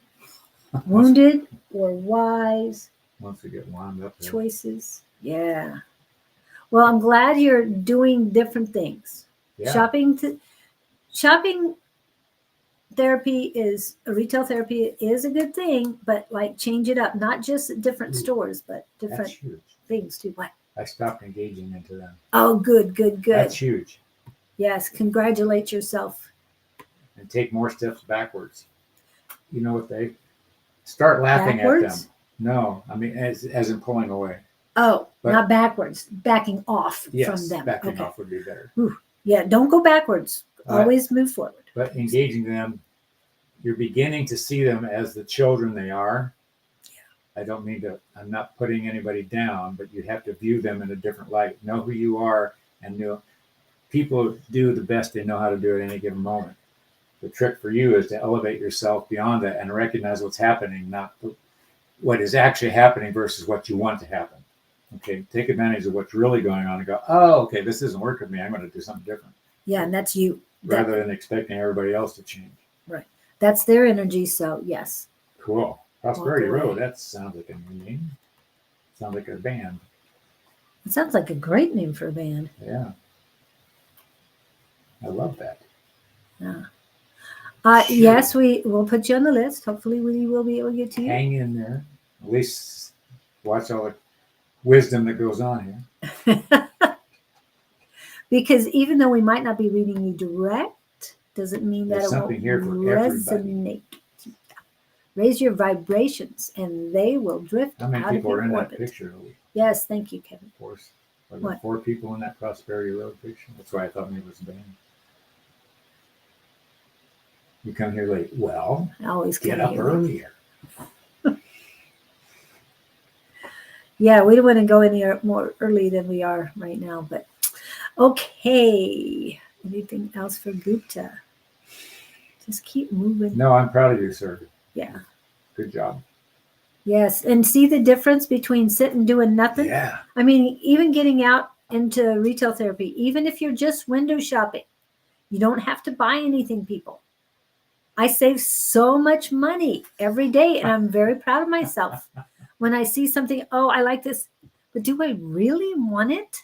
Wounded or wise. Once we get wound up there. Choices. Yeah. Well, I'm glad you're doing different things. Yeah. Shopping therapy retail therapy is a good thing, but like change it up, not just at different stores, but different That's huge. things too. What? I stopped engaging into them. Oh, good. That's huge. Yes, congratulate yourself. And take more steps backwards. You know what they start laughing Backwards? at them. No, I mean as in pulling away. Oh, But- not backwards, backing off Yes, from them. backing Okay. off would be better. Yeah, don't go backwards. Always move forward. But engaging them, you're beginning to see them as the children they are. Yeah. I'm not putting anybody down, but you have to view them in a different light. Know who you are and know people do the best they know how to do at any given moment. The trick for you is to elevate yourself beyond that and recognize what's happening, not what is actually happening versus what you want to happen. Okay, take advantage of what's really going on and go, oh, okay, this isn't working for me. I'm going to do something different. Yeah, and that's you. Rather than expecting everybody else to change. Right. That's their energy. So, yes. Cool. Prosperity Walk away. Road. That sounds like a new name. Sounds like a band. It sounds like a great name for a band. Yeah. I love that. Yeah. Sure. Yes, we will put you on the list. Hopefully, we will be able to get to you. Hang in there. At least watch all the wisdom that goes on here. Because even though we might not be reading you direct, doesn't mean There's that it something won't here for everybody. resonate. Raise your vibrations, and they will drift How many out people of are in your that orbit. picture? Yes, thank you, Kevin. Of course. Are there What? 4 people in that Prosperity Road picture? That's why I thought maybe it was a band. You come here late. Well, I always get come up here. earlier. Yeah, we don't want to go any more early than we are right now, but okay. Anything else for Gupta? Just keep moving. No, I'm proud of you, sir. Yeah. Good job. Yes. And see the difference between sitting doing nothing? Yeah. I mean, even getting out into retail therapy, even if you're just window shopping, You don't have to buy anything, people. I save so much money every day, and I'm very proud of myself. When I see something, oh, I like this, but do I really want it?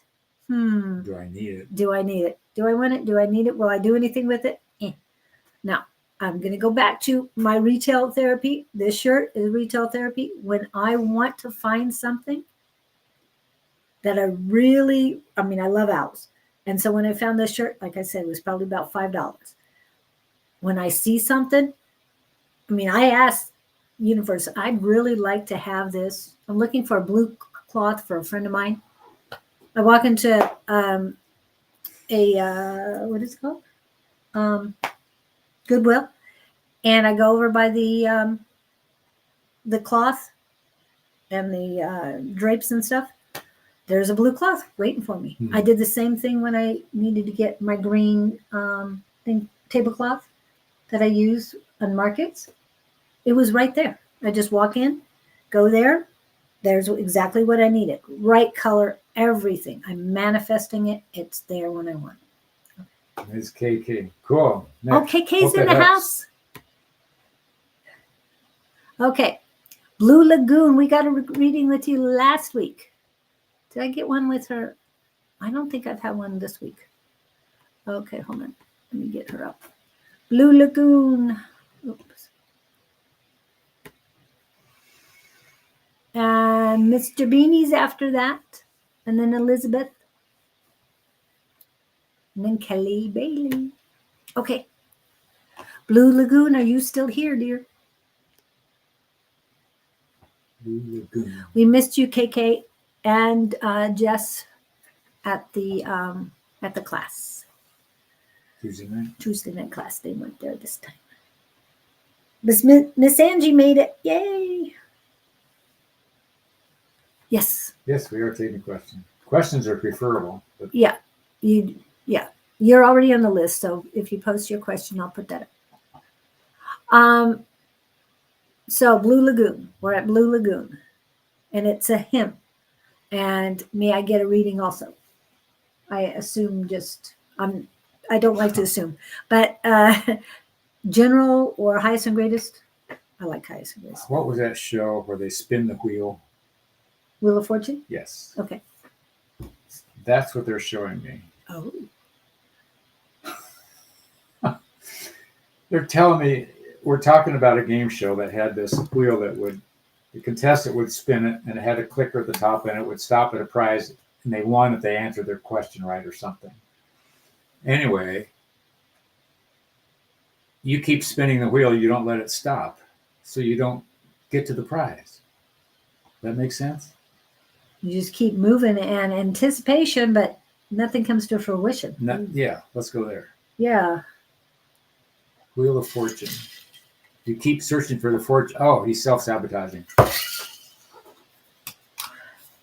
Do I need it? Do I need it? Do I want it? Do I need it? Will I do anything with it? Now, I'm going to go back to my retail therapy. This shirt is retail therapy. When I want to find something that I really, I mean, I love owls. And so when I found this shirt, like I said, it was probably about $5. When I see something, I mean, I asked Universe, I'd really like to have this. I'm looking for a blue cloth for a friend of mine. I walk into what is it called? Goodwill. And I go over by the cloth and the drapes and stuff. There's a blue cloth waiting for me. I did the same thing when I needed to get my green tablecloth that I use on markets. It was right there. I just walk in, go there. There's exactly what I needed. Right color, everything. I'm manifesting it. It's there when I want it. It's KK. Cool. Next. Oh, KK's in the house. Okay. Blue Lagoon. We got a reading with you last week. Did I get one with her? I don't think I've had one this week. Okay, hold on. Let me get her up. Blue Lagoon. Oops. And Mr. Beanie's after that. And then Elizabeth. And then Kelly Bailey. Okay. Blue Lagoon, are you still here, dear? Blue Lagoon. We missed you, KK and Jess at the class. Tuesday night class. They went there this time. Miss Angie made it. Yay. Yes. Yes, we are taking questions. Questions are preferable. But... Yeah. You're already on the list, so if you post your question, I'll put that up. So Blue Lagoon. We're at Blue Lagoon. And it's a hymn. And may I get a reading also? I assume I don't like to assume. But general or highest and greatest? I like highest and greatest. What was that show where they spin the wheel? Wheel of Fortune? Yes. Okay. That's what they're showing me. Oh. They're telling me we're talking about a game show that had this wheel that the contestant would spin it and it had a clicker at the top and it would stop at a prize and they won if they answered their question right or something. Anyway, you keep spinning the wheel, you don't let it stop, so you don't get to the prize. That makes sense? You just keep moving and anticipation, but nothing comes to fruition. Yeah, let's go there. Yeah. Wheel of Fortune. You keep searching for the fortune. Oh, he's self-sabotaging.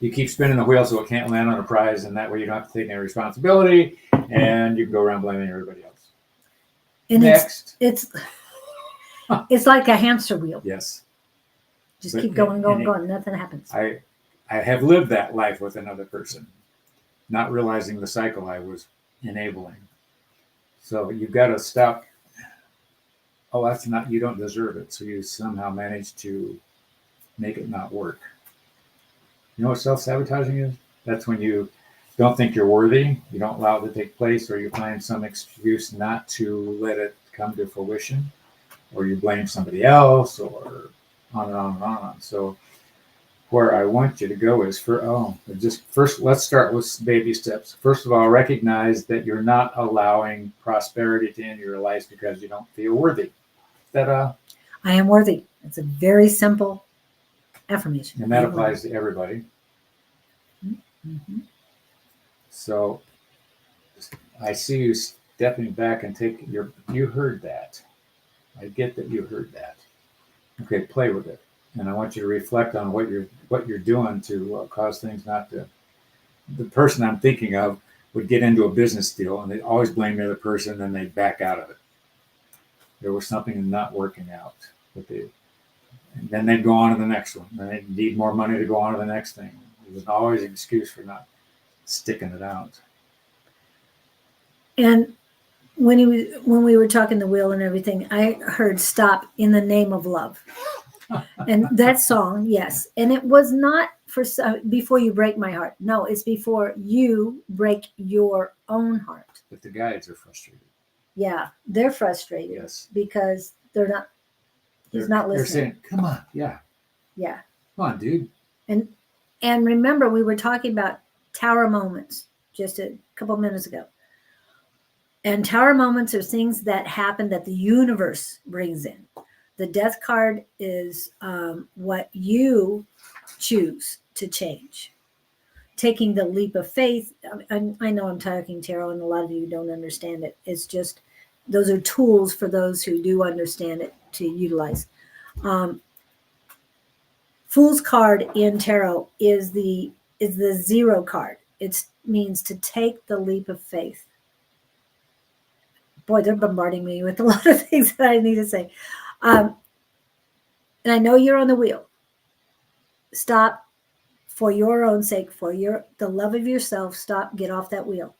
You keep spinning the wheel so it can't land on a prize, and that way you don't have to take any responsibility, and you can go around blaming everybody else. And next. It's like a hamster wheel. Yes. Just keep going. Nothing happens. I have lived that life with another person, not realizing the cycle I was enabling. So you've got to stop. Oh, that's not, you don't deserve it. So you somehow manage to make it not work. You know what self-sabotaging is? That's when you don't think you're worthy, you don't allow it to take place, or you find some excuse not to let it come to fruition, or you blame somebody else, or on and on and on. So where I want you to go is first, let's start with baby steps. First of all, recognize that you're not allowing prosperity to enter your life because you don't feel worthy. I am worthy. It's a very simple affirmation. And that applies to everybody. Mm-hmm. So I see you stepping back and you heard that. I get that you heard that. Okay, play with it. And I want you to reflect on what you're doing to cause things not to. The person I'm thinking of would get into a business deal and they'd always blame the other person, and then they'd back out of it. There was something not working out. And then they'd go on to the next one. Then they'd need more money to go on to the next thing. It was always an excuse for not sticking it out. And when we were talking the wheel and everything, I heard "Stop in the Name of Love," and that song, yes, and it was not for before you break my heart. No, it's before you break your own heart. But the guides are frustrated. Yeah, they're frustrated Yes. because they're not. He's not They're listening. saying, "Come on, yeah, Yeah, come on, dude." and remember, we were talking about tower moments just a couple minutes ago. And tower moments are things that happen that the universe brings in. The death card is what you choose to change. Taking the leap of faith. I know I'm talking tarot, and a lot of you don't understand it. It's just those are tools for those who do understand it to utilize. Um, Fool's card in tarot is the zero card. It means to take the leap of faith. Boy, they're bombarding me with a lot of things that I need to say. And I know you're on the wheel. Stop for your own sake, for the love of yourself. Stop, get off that wheel.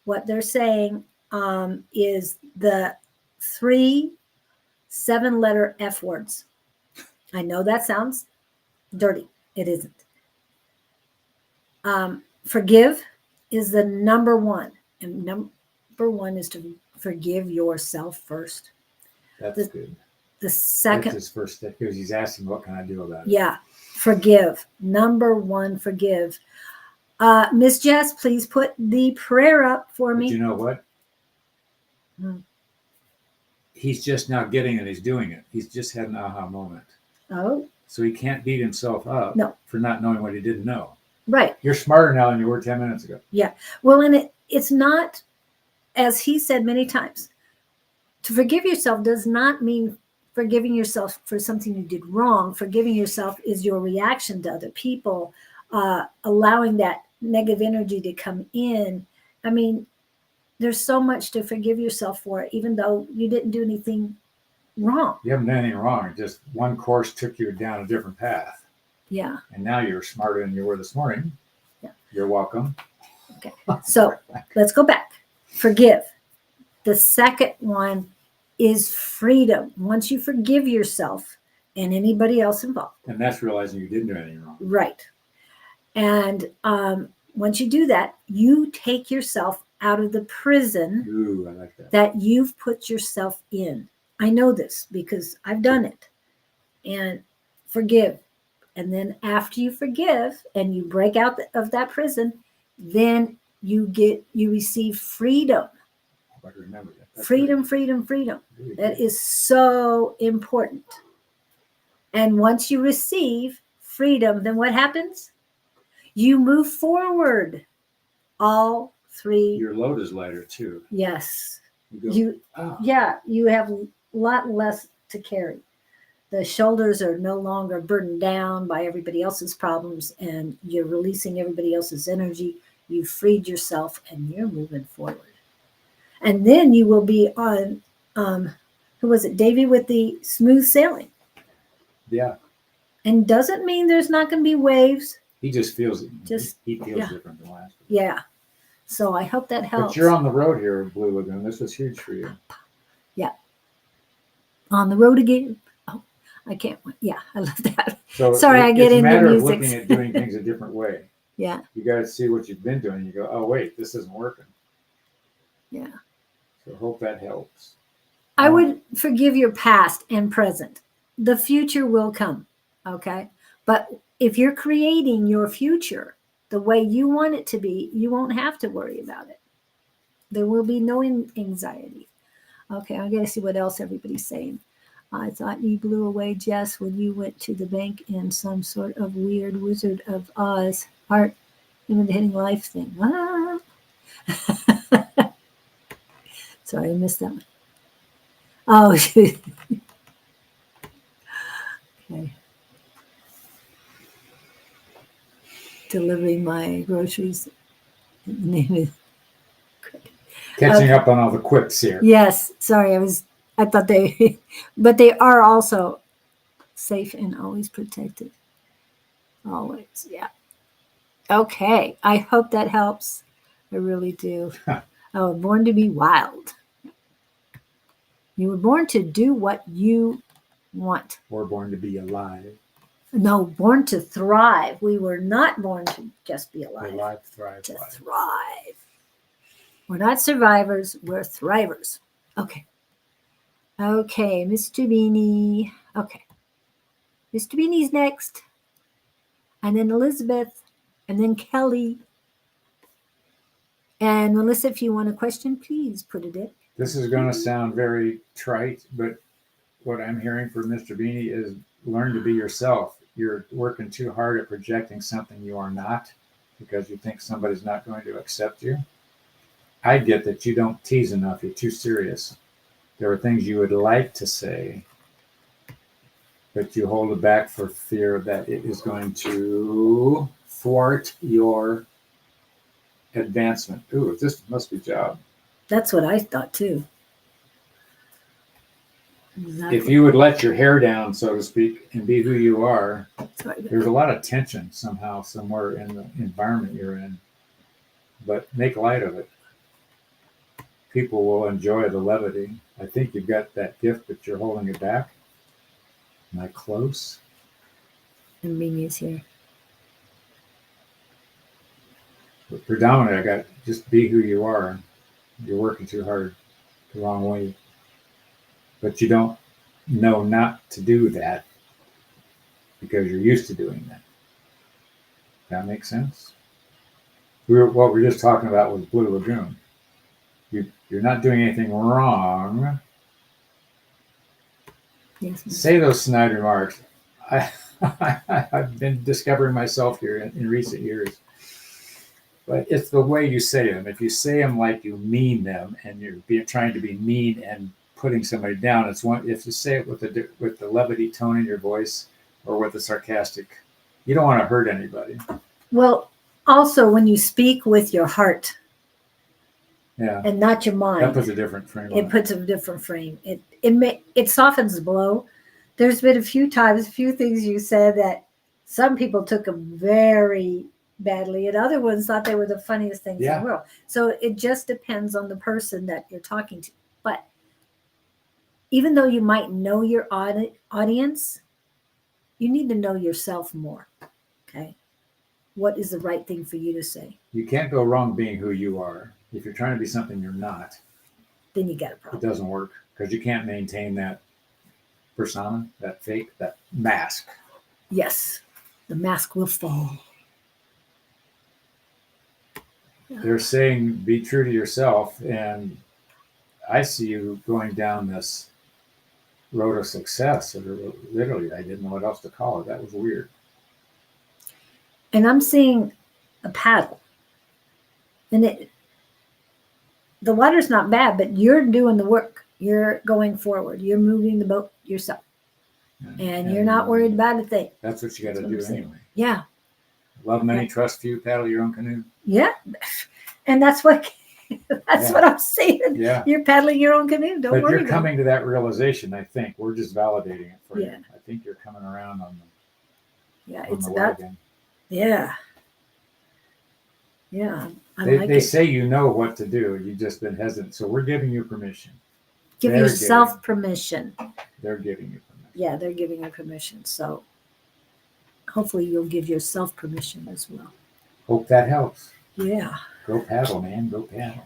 What they're saying is the 3 7-letter F words. I know that sounds dirty. It isn't. Forgive is the number one, and number one is to forgive yourself first. That's good. The second, That's his first step because he's asking, "What can I do about it?" yeah, forgive. Number one, forgive. Miss Jess, please put the prayer up for But me. you know what? He's just now getting it. He's doing it. He's just had an aha moment. Oh, So he can't beat himself up No. for not knowing what he didn't know. right. You're smarter now than you were 10 minutes ago. Well, and it's not, as he said many times, to forgive yourself does not mean forgiving yourself for something you did wrong. Forgiving yourself is your reaction to other people, allowing that negative energy to come in. I mean, there's so much to forgive yourself for, even though you didn't do anything wrong. You haven't done anything wrong. Just one course took you down a different path. Yeah. And now you're smarter than you were this morning. Yeah. You're welcome. Okay. So let's go back. Forgive. The second one is freedom. Once you forgive yourself and anybody else involved. And that's realizing you didn't do anything wrong. Right. And once you do that, you take yourself out of the prison Ooh, I like that. that you've put yourself in. I know this because I've done it. And forgive. And then after you forgive and you break out of that prison, then you receive freedom. I remember that. That's Freedom, freedom, freedom. really That good. is so important. And once you receive freedom, then what happens? You move forward. All 3. Your load is lighter too. Yes. You go, You have a lot less to carry. The shoulders are no longer burdened down by everybody else's problems, and you're releasing everybody else's energy. You've freed yourself and you're moving forward. And then you will be on, who was it, Davy, with the smooth sailing. yeah. And doesn't mean there's not going to be waves. He just feels it. Just- he feels yeah. different than last week. Yeah. So I hope that helps. But you're on the road here, Blue Lagoon. This was huge for you. On the road again. Oh, I can't. Yeah, I love that. So Sorry, I get it's a into matter of music. looking at doing things a different way. Yeah. You got to see what you've been doing. You go, oh wait, this isn't working. Yeah. So hope that helps. I would forgive your past and present. The future will come. Okay. But if you're creating your future the way you want it to be, you won't have to worry about it. There will be no anxiety. Okay. I got to see what else everybody's saying. I thought you blew away, Jess, when you went to the bank in some sort of weird Wizard of Oz art imitating life thing. Ah. Sorry, I missed that one. Oh, shoot. Okay. Delivering my groceries. The name is Catching up on all the quips here. Yes. Sorry, I thought they, but they are also safe and always protected. Always, yeah. Okay. I hope that helps. I really do. Oh, Born to be Wild. You were born to do what you want. We're born to be alive. No, born to thrive. We were not born to just be alive. Alive, thrive, To life. thrive. We're not survivors, we're thrivers. Okay. Okay, Mr. Beanie. Okay. Mr. Beanie's next. And then Elizabeth. And then Kelly. And Melissa, if you want a question, please put it in. This is going to sound very trite, but what I'm hearing from Mr. Beanie is learn to be yourself. You're working too hard at projecting something you are not because you think somebody's not going to accept you. I get that you don't tease enough. You're too serious. There are things you would like to say, but you hold it back for fear that it is going to thwart your advancement. Ooh, this must be job. That's what I thought too. Exactly. If you would let your hair down, so to speak, and be who you are, Sorry. there's a lot of tension somehow, somewhere in the environment you're in, but make light of it. People will enjoy the levity. I think you've got that gift, but you're holding it back. Am I close? And Mimi's here. But predominantly, I got just be who you are. You're working too hard the wrong way. But you don't know not to do that because you're used to doing that. That makes sense? What we're just talking about was Blue Lagoon. You're not doing anything wrong. Yes. Say those snide remarks. I've been discovering myself here in recent years. But it's the way you say them. If you say them like you mean them and you're trying to be mean and putting somebody down, it's one. If you say it with the levity tone in your voice or with the sarcastic, you don't want to hurt anybody. Well, also when you speak with your heart, yeah, and not your mind, that puts a different frame. It puts a different frame. It softens the blow. There's been a few things you said that some people took them very badly, and other ones thought they were the funniest things in the world. So it just depends on the person that you're talking to. But even though you might know your audience, you need to know yourself more. Okay. What is the right thing for you to say? You can't go wrong being who you are. If you're trying to be something you're not, then you got a problem. It doesn't work because you can't maintain that persona, that fake, that mask. Yes. The mask will fall. They're saying be true to yourself, and I see you going down this road of success. Literally, I didn't know what else to call it. That was weird. And I'm seeing a paddle, and the water's not bad, but you're doing the work. You're going forward. You're moving the boat yourself, and you're not worried about a thing. That's what you got to do anyway. Yeah. Love many, trust few, paddle your own canoe. Yeah, and that's what I'm saying. Yeah, you're paddling your own canoe. Don't worry. But you're coming to that realization. I think we're just validating it for you. Yeah. I think you're coming around on the. Yeah, on it's the about. wagon. Yeah. Yeah. They say you know what to do. You've just been hesitant. So we're giving you permission. Give yourself permission. They're giving you permission. Yeah, they're giving you permission. So hopefully you'll give yourself permission as well. Hope that helps. Yeah. Go paddle, man. Go paddle.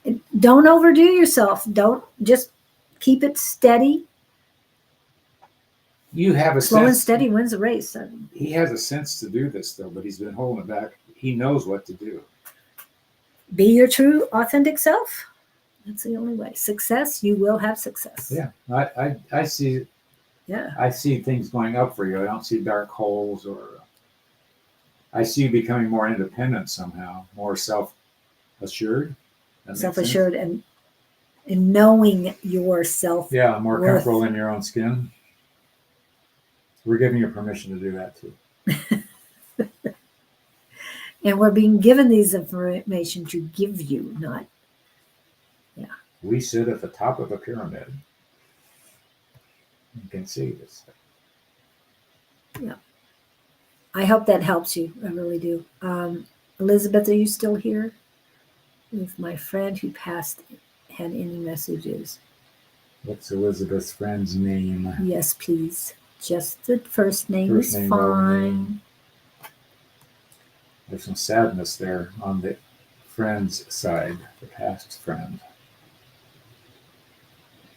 And don't overdo yourself. Don't just keep it steady. You have a slow sense, and steady wins a race. He has a sense to do this though, but he's been holding it back. He knows what to do. Be your true, authentic self. That's the only way. Success, you will have success. Yeah, I see. Yeah, I see things going up for you. I don't see dark holes, or I see you becoming more independent somehow, more self-assured. Self-assured and knowing yourself. Yeah, more comfortable in your own skin. We're giving you permission to do that too. And we're being given these information to give you, not. Yeah. We sit at the top of a pyramid. You can see this. Yeah. I hope that helps you. I really do. Elizabeth, are you still here? If my friend who passed had any messages. What's Elizabeth's friend's name? Yes, please. Just the first name First is name, middle fine. name. There's some sadness there on the friend's side, the past friend.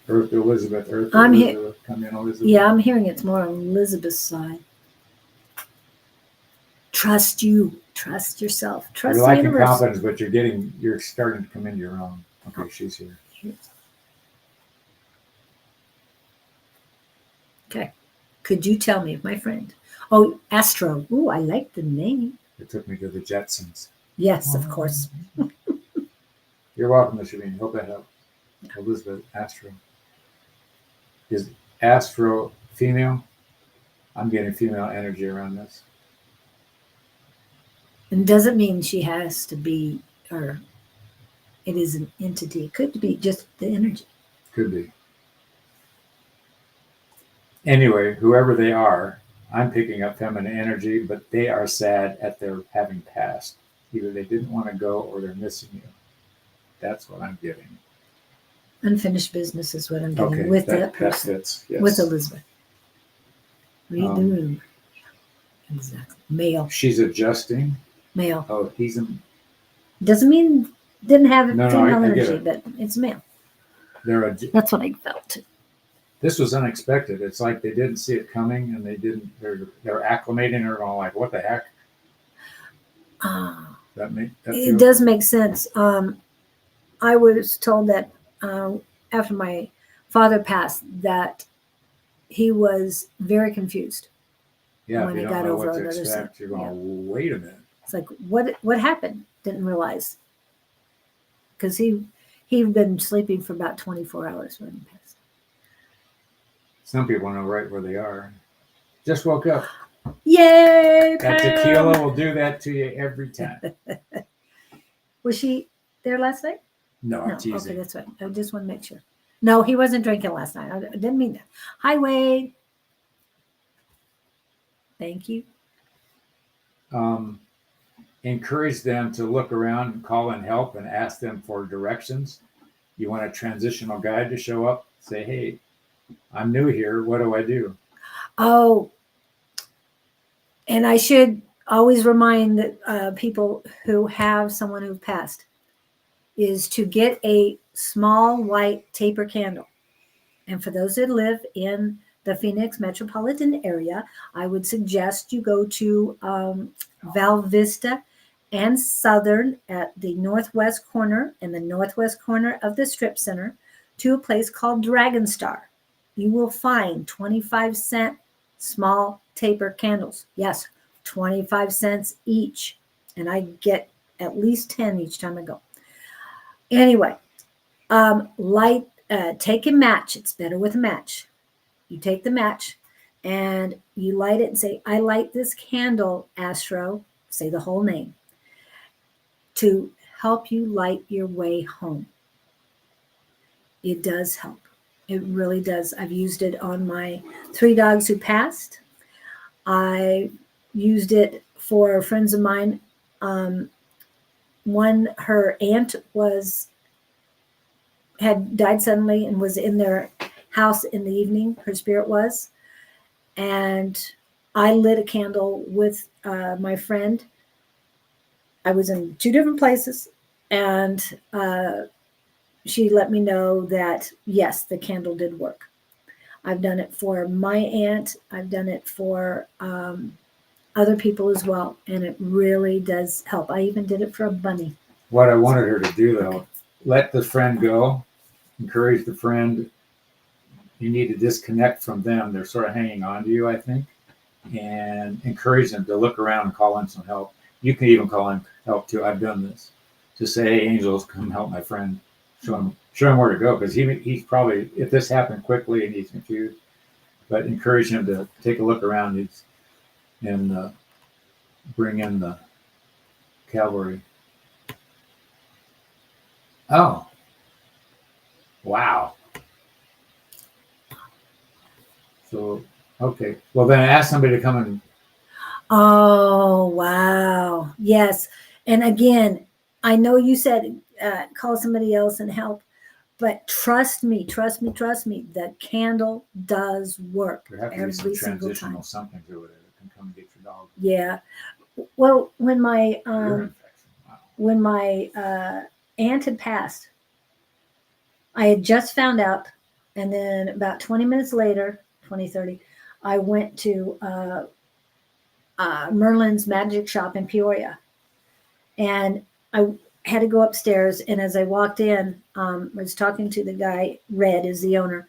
Earth Elizabeth, Earth I'm Elizabeth, come in Elizabeth. Yeah, I'm hearing it's more on Elizabeth's side. Trust you. Trust yourself. Trust You're the lacking universe. confidence, but you're starting to come into your own. Okay, she's here. Okay. Could you tell me, my friend? Oh, Astro. Ooh, I like the name. It took me to the Jetsons. Yes, of course. You're welcome, Mr. Bean. Hope that helps. Elizabeth, Astro. Is Astro female? I'm getting female energy around this. And doesn't mean she has to be, or it is an entity. It could be just the energy. Could be. Anyway, whoever they are, I'm picking up feminine energy, but they are sad at their having passed. Either they didn't want to go or they're missing you. That's what I'm getting. Unfinished business is what I'm getting Okay, with that that person. fits. Yes. With Elizabeth. Read the room. Exactly. Male. She's adjusting. Male. Oh, he's a. Doesn't mean didn't have No, female I get energy, it. but it's male. They're a. That's what I felt. This was unexpected. It's like they didn't see it coming, and they didn't. They're acclimating. They're going like, "What the heck?" It does make sense. I was told that after my father passed, that he was very confused. Yeah, when if you he don't got know over what to another expect, you're going, "Wait a minute." It's like, what happened? Didn't realize, because he'd been sleeping for about 24 hours when he passed. Some people know right where they are. Just woke up. Yay! That Pam! tequila will do that to you every time. Was she there last night? No, I'm No. teasing. Okay, that's right. I just want to make sure. No, he wasn't drinking last night. I didn't mean that. Hi, Wade. Thank you. Encourage them to look around and call in help and ask them for directions. You want a transitional guide to show up? Say, "Hey, I'm new here. What do I do?" Oh, and I should always remind people who have someone who passed is to get a small white taper candle. And for those that live in the Phoenix metropolitan area, I would suggest you go to Val Vista and Southern at the northwest corner, in the northwest corner of the strip center, to a place called Dragon Star. You will find 25-cent small taper candles. Yes, 25 cents each. And I get at least 10 each time I go. Anyway, take a match. It's better with a match. You take the match and you light it and say, "I light this candle, Astro," say the whole name, to help you light your way home. It does help. It really does. I've used it on my 3 dogs who passed. I used it for friends of mine. One, her aunt had died suddenly and was in their house in the evening. Her spirit was. And I lit a candle with my friend. I was in 2 different places, and she let me know that, yes, the candle did work. I've done it for my aunt. I've done it for other people as well, and it really does help. I even did it for a bunny. What I wanted her to do, though, let the friend go, encourage the friend. You need to disconnect from them. They're sort of hanging on to you, I think, and encourage them to look around and call in some help. You can even call in help too. I've done this. Just say, "Hey, angels, come help my friend." Show him where to go, because he's probably, if this happened quickly and he's confused, but encourage him to take a look around and bring in the cavalry. Oh, wow. So, okay. Well, then ask somebody to come and. Oh, wow. Yes. And again, I know you said call somebody else and help, But trust me, the candle does work There have to be some every single transitional time. something to it that can come and get your dog. Yeah. Well, when my Ear infection. Wow. aunt had passed, I had just found out, and then about 20 minutes later, 20, 30, I went to Merlin's Magic Shop in Peoria, and I had to go upstairs. And as I walked in, I was talking to the guy. Red is the owner,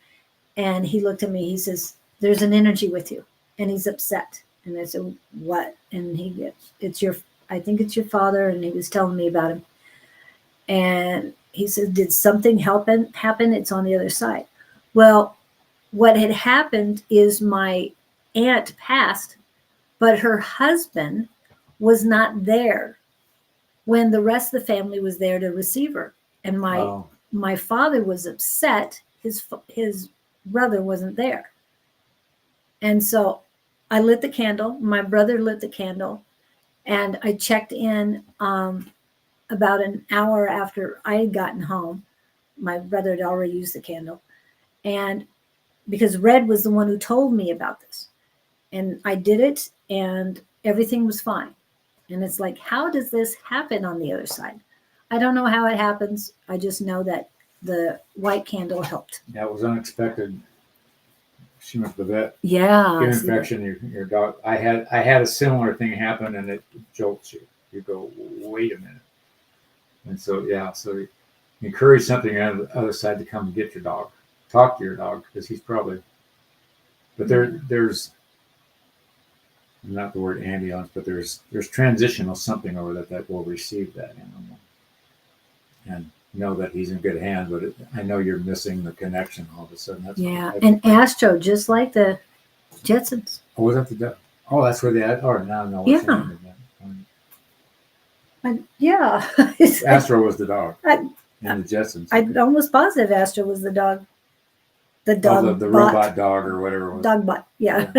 and he looked at me. He says, "There's an energy with you, and he's upset." And I said, "What?" And he gets, "It's your, I think it's your father." And he was telling me about him. And he said, "Did something happen? It's on the other side." Well, what had happened is my aunt passed, but her husband was not there when the rest of the family was there to receive her. And Oh, my father was upset. His brother wasn't there. And so I lit the candle. My brother lit the candle, and I checked in about an hour after I had gotten home. My brother had already used the candle, and because Red was the one who told me about this, and I did it, and everything was fine. And it's like, how does this happen on the other side? I don't know how it happens. I just know that the white candle helped. that was unexpected. She went to the vet. Yeah. Ear infection. Your dog. I had a similar thing happen, and it jolts you. You go, wait a minute. And so yeah, so you encourage something on the other side to come and get your dog. Talk to your dog because he's probably. But there's not the word ambulance, but there's transitional something over that will receive that animal and know that he's in good hands. But I know you're missing the connection all of a sudden. Yeah. And Astro, just like the Jetsons. Oh, was that the dog? Oh, that's where they had. Oh, now I know what's Yeah. happening. Yeah. Astro was the dog. I- And the Jetsons. I'm almost positive Astro was the dog. The dog. Oh, the robot dog or whatever it was. Dog bot. Yeah.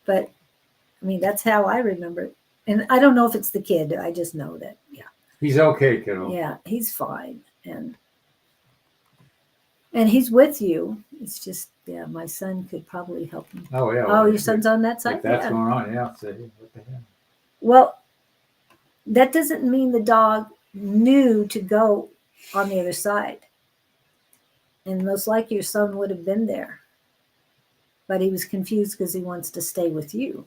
But I mean, that's how I remember it. And I don't know if it's the kid. I just know that, yeah. He's okay, kiddo. Yeah, he's fine. And he's with you. It's just, yeah, my son could probably help him. Oh, yeah. Oh, your son's on that side? If that's Yeah. going on, yeah. Say, what the hell? Well, that doesn't mean the dog knew to go on the other side. And most likely your son would have been there. But he was confused because he wants to stay with you.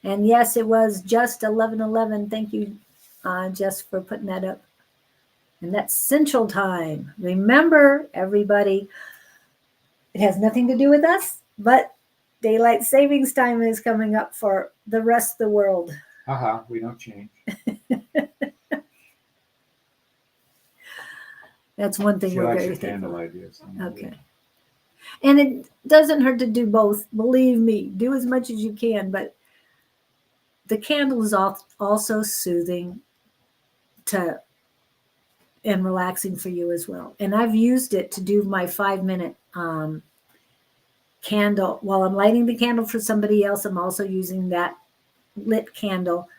And yes, it was just 11:11. Thank you, Jess, for putting that up. And that's Central Time. Remember, everybody, it has nothing to do with us, but daylight savings time is coming up for the rest of the world. Haha, we don't change. That's one thing She we're likes very your thankful. candle ideas. Okay. And it doesn't hurt to do both. Believe me, do as much as you can. But the candle is also soothing and relaxing for you as well. And I've used it to do my 5-minute candle. While I'm lighting the candle for somebody else, I'm also using that lit candle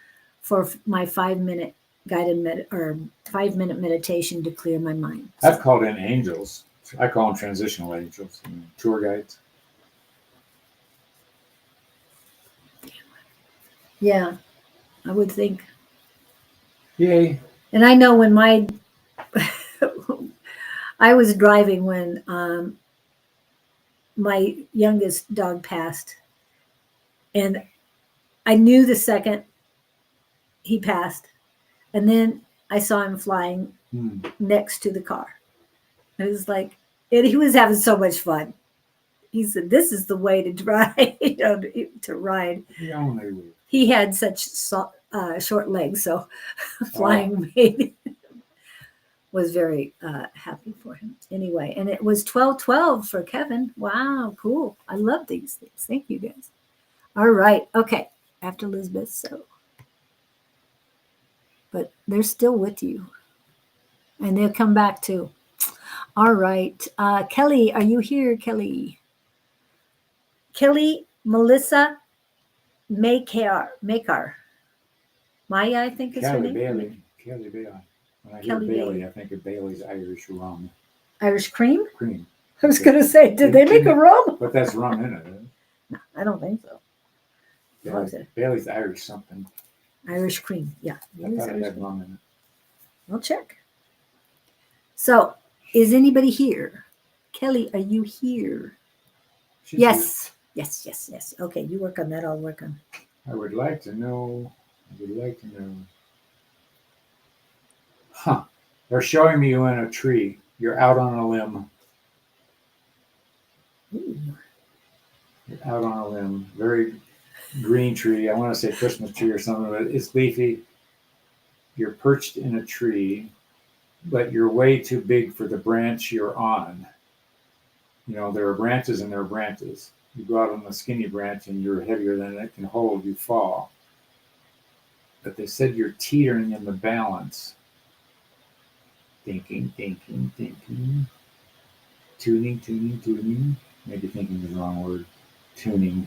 for my 5-minute guided 5-minute meditation to clear my mind. I've called in angels. I call them transitional angels, tour guides. Yeah, I would think. Yay. And I know when I was driving when my youngest dog passed, and I knew the second he passed, and then I saw him flying next to the car. It was like, and he was having so much fun. He said, "This is the way to drive, to ride." He had such short legs, so flying was very happy for him. Anyway, and it was 12:12 for Kevin. Wow, cool. I love these things. Thank you, guys. All right. Okay. After Elizabeth, so. But they're still with you. And they'll come back too. All right. Kelly, are you here, Kelly? Kelly, Melissa, Makar. Maya, I think is her name. Kelly Bailey. When I hear Bailey, I think of Bailey's Irish rum. Irish cream? Cream. I was going to say, did they make a rum? But that's rum in it. Isn't No, I don't think so. it? What was it? Bailey's Irish something. Irish cream. Yeah. I It is thought it Irish had cream. rum in it. I'll check. So, is anybody here? Kelly, are you here? She's Yes. Yes, yes, yes. Okay, you work on that. I'll work on. I would like to know. I would like to know. Huh. They're showing me you in a tree. You're out on a limb. Ooh. You're out on a limb. Very green tree. I want to say Christmas tree or something, but it's leafy. You're perched in a tree, but you're way too big for the branch you're on. You know, there are branches and there are branches. You go out on the skinny branch and you're heavier than it can hold, you fall. But they said you're teetering in the balance. Thinking. Tuning. Maybe thinking is the wrong word. Tuning.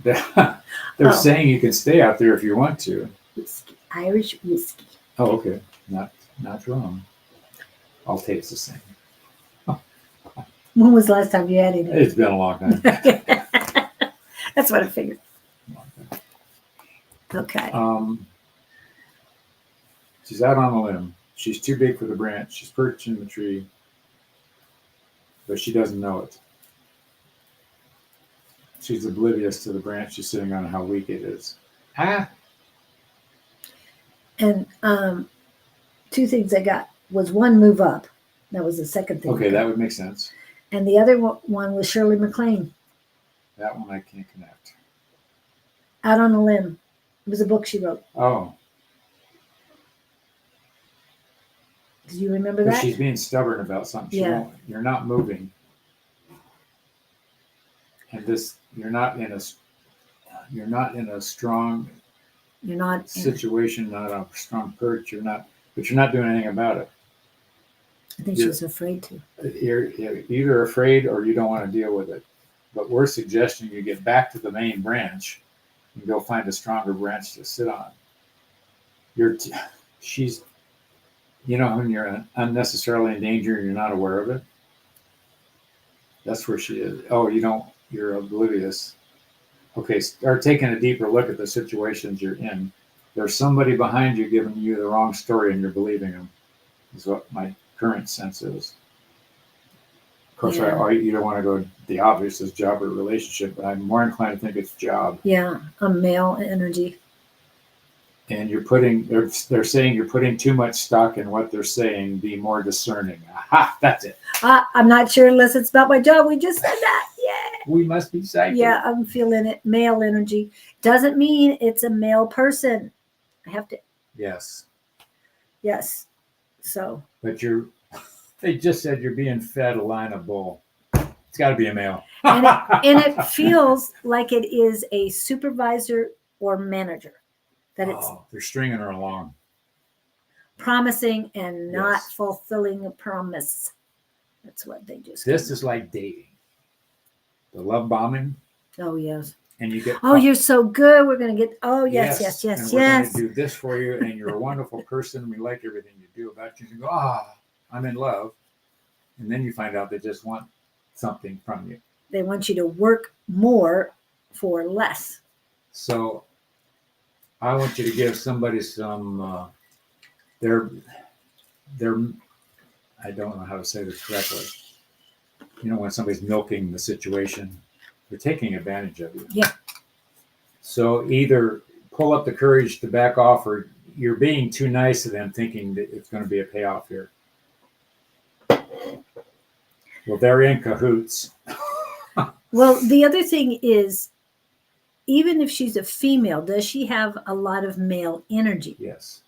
They're saying you can stay out there if you want to. Whiskey. Irish whiskey. Oh, okay. Not wrong. I'll taste the same. When was the last time you had any? It's been a long time. That's what I figured. Okay. She's out on a limb. She's too big for the branch. She's perched in the tree, but she doesn't know it. She's oblivious to the branch she's sitting on and how weak it is. And two things I got was one, move up. That was the second thing. Okay, that would make sense. And the other one was Shirley MacLaine, That one I can't connect. Out on a Limb. It was a book she wrote. Oh, Did you remember but that? she's being stubborn about something. She Yeah. won't. You're not moving, and you're not in a strong You're not. situation, not a strong perch. But you're not doing anything about it. I think she was afraid to. You're either afraid or you don't want to deal with it. But we're suggesting you get back to the main branch and go find a stronger branch to sit on. She's, when you're unnecessarily in danger and you're not aware of it. That's where she is. Oh, you're oblivious. Okay, start taking a deeper look at the situations you're in. There's somebody behind you giving you the wrong story and you're believing them, is what my current sense is. Of course, Yeah. you don't want to go the obvious as job or relationship, but I'm more inclined to think it's job. Yeah, a male energy. And they're saying you're putting too much stock in what they're saying. Be more discerning. Aha, that's it. I'm not sure unless it's about my job. We just said that. Yeah. We must be psychic. Yeah, I'm feeling it. Male energy. Doesn't mean it's a male person. I have to. Yes. Yes. So. But they just said you're being fed a line of bull. It's got to be a male. And it feels like it is a supervisor or manager. That it's they're stringing her along. Promising and not Yes. fulfilling a promise. That's what they just. This is like dating. The love bombing. Oh, yes. And you get. Oh, you're so good. We're going to get. Oh, yes. And we're going to do this for you. And you're a wonderful person. We like everything you do about you. And you go, I'm in love. And then you find out they just want something from you. They want you to work more for less. So I want you to give somebody some, they're, I don't know how to say this correctly. When somebody's milking the situation, they're taking advantage of you. Yeah. So either pull up the courage to back off, or you're being too nice to them thinking that it's going to be a payoff here. Well, they're in cahoots. Well, the other thing is, even if she's a female, does she have a lot of male energy? Yes.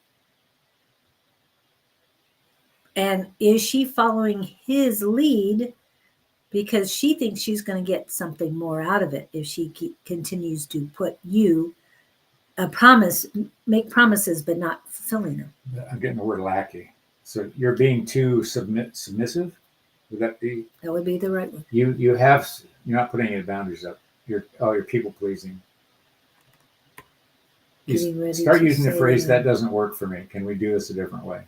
And is she following his lead because she thinks she's going to get something more out of it if she continues to put you make promises but not fulfilling them? I'm getting the word lackey. So you're being too submissive? Would that be? That would be the right one. You're not putting any boundaries up. You're people pleasing. You start using the phrase, that doesn't work for me. Can we do this a different way?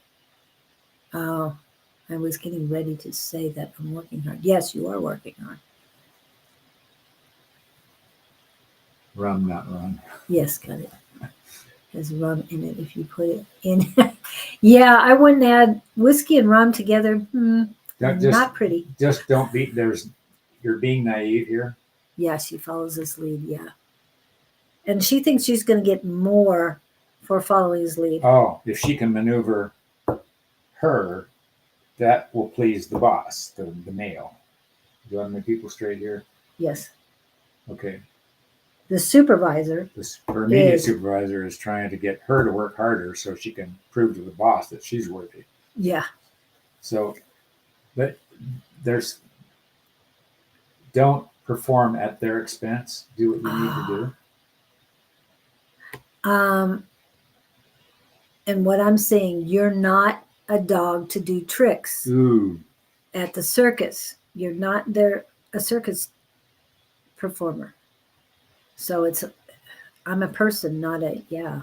Oh, I was getting ready to say that I'm working hard. Yes, you are working hard. Rum, not rum. Yes, got it. Has rum in it if you put it in. Yeah, I wouldn't add whiskey and rum together. Don't just Not pretty. just don't be you're being naive here. Yeah, she follows his lead. Yeah. And she thinks she's going to get more for following his lead. Oh, if she can maneuver her, that will please the boss, the male. Do you want my people straight here? Yes. Okay. The supervisor Her immediate is, supervisor is trying to get her to work harder so she can prove to the boss that she's worthy. yeah. So, but there's don't perform at their expense. Do what you need to do. And what I'm saying, you're not a dog to do tricks Ooh, at the circus. You're not there a circus performer. So I'm a person, not a, yeah.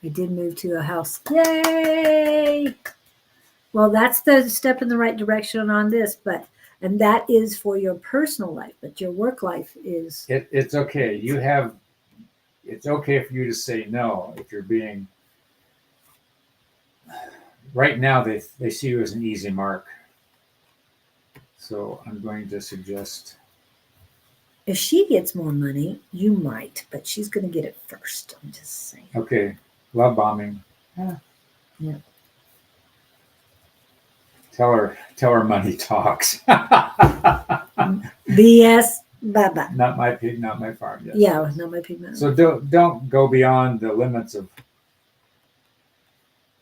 I did move to a house. Yay! Well, that's the step in the right direction on this, and that is for your personal life, but your work life is, it's okay. It's okay for you to say no if you're being. Right now, they see you as an easy mark. So I'm going to suggest. if she gets more money, you might, but she's going to get it first. I'm just saying. Okay, love bombing. Yeah. Tell her money talks. BS, bye-bye. Not my pig, not my farm. Yes. Yeah, not my pigment. So don't go beyond the limits of.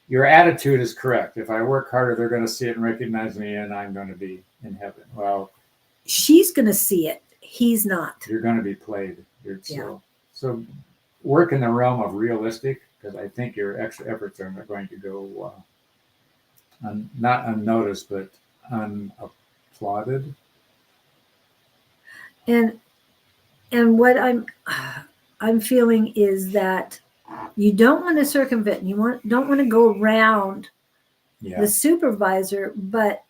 Your attitude is correct. If I work harder, they're going to see it and recognize me, and I'm going to be in heaven. Well, she's going to see it. He's not. You're going to be played. So work in the realm of realistic, because I think your extra efforts are going to go not unnoticed, but unapplauded. And what I'm feeling is that you don't want to circumvent. Don't want to go around the supervisor, but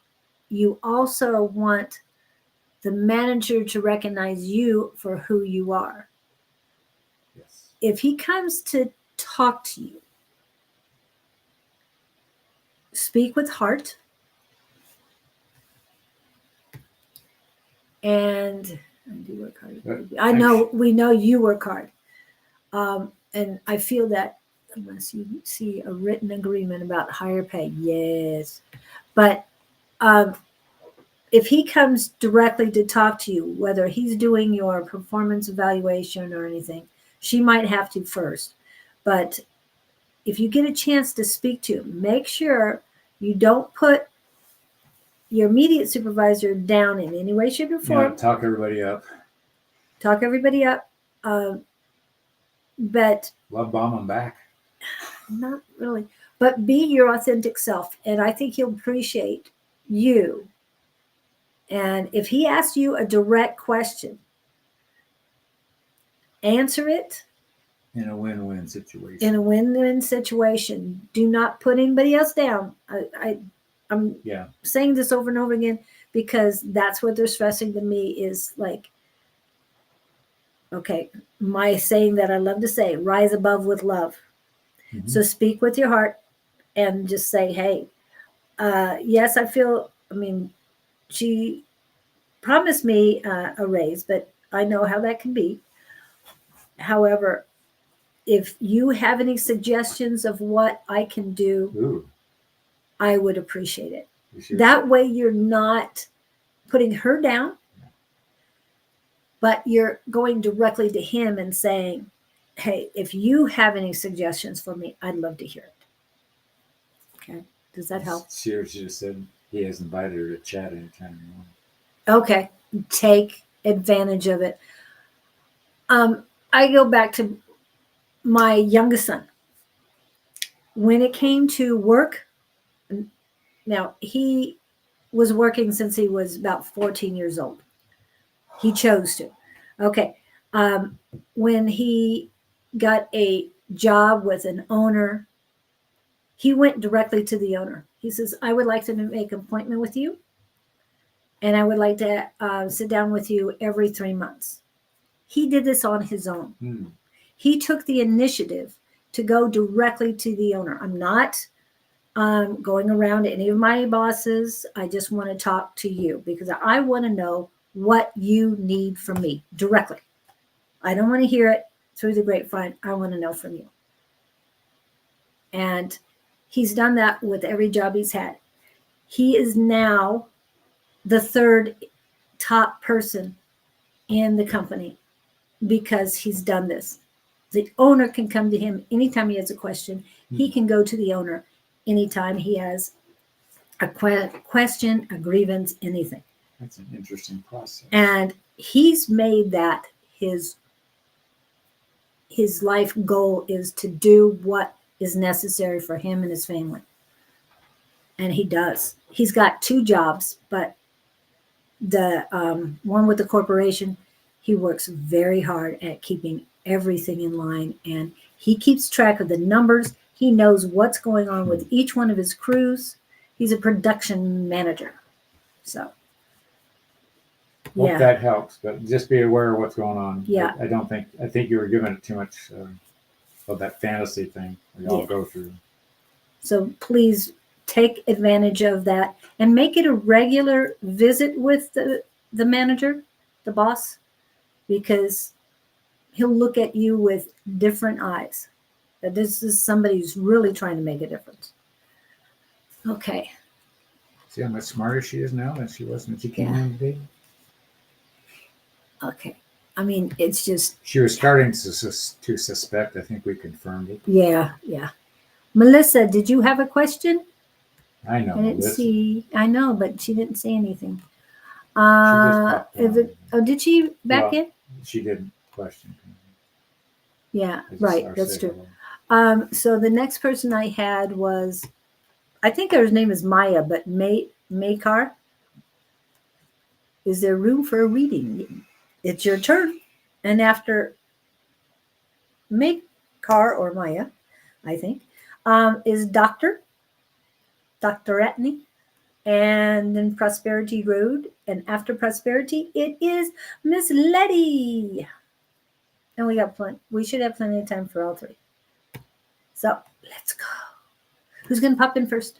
you also want the manager to recognize you for who you are. Yes. If he comes to talk to you, speak with heart, and I do work hard. I know we know you work hard, and I feel that unless you see a written agreement about higher pay, yes, but if he comes directly to talk to you, whether he's doing your performance evaluation or anything, she might have to first. But if you get a chance to speak to him, make sure you don't put your immediate supervisor down in any way, shape, or form. Yeah, talk everybody up. Talk everybody up. But love bomb them back. Not really. But be your authentic self. And I think he'll appreciate you. And if he asks you a direct question, answer it in a win-win situation. In a win-win situation. Do not put anybody else down. I'm saying this over and over again because that's what they're stressing to me is like, okay, my saying that I love to say, rise above with love. Mm-hmm. So speak with your heart and just say, hey, yes, she promised me a raise, but I know how that can be. However, if you have any suggestions of what I can do, I would appreciate it. That way you're not putting her down, but you're going directly to him and saying, hey, if you have any suggestions for me, I'd love to hear it. Okay. Does that help? She just said he has invited her to chat anytime you want. Okay. Take advantage of it. I go back to my youngest son. When it came to work, now he was working since he was about 14 years old. He chose to. Okay. When he got a job with an owner, he went directly to the owner. He says, I would like to make an appointment with you, and I would like to sit down with you every 3 months. He did this on his own. Hmm. He took the initiative to go directly to the owner. I'm not going around to any of my bosses. I just want to talk to you because I want to know what you need from me directly. I don't want to hear it through the grapevine. I want to know from you. And he's done that with every job he's had. He is now the third top person in the company because he's done this. The owner can come to him anytime he has a question. He can go to the owner anytime he has a question, a grievance, anything. That's an interesting process. And he's made that his life goal is to do what is necessary for him and his family. And he does. He's got 2 jobs, but the one with the corporation, he works very hard at keeping everything in line, and he keeps track of the numbers. He knows what's going on with each one of his crews. He's a production manager. So, Hope that helps, but just be aware of what's going on. Yeah. I think you were giving it too much of that fantasy thing we all go through. So please take advantage of that and make it a regular visit with the manager, the boss, because he'll look at you with different eyes. That this is somebody who's really trying to make a difference. Okay. See how much smarter she is now than she was when she came in today? Okay. I mean, it's just. She was starting to suspect. I think we confirmed it. Yeah. Melissa, did you have a question? I know. I didn't see. I know, but she didn't say anything. Did she back in? She didn't question. Yeah, right. That's true. So the next person I had was, I think her name is Maya, but Maykar. Is there room for a reading? It's your turn. And after Maykar or Maya, I think, is Dr. Etney, and then Prosperity Road. And after Prosperity, it is Miss Letty. And we should have plenty of time for all 3. So let's go. Who's going to pop in first?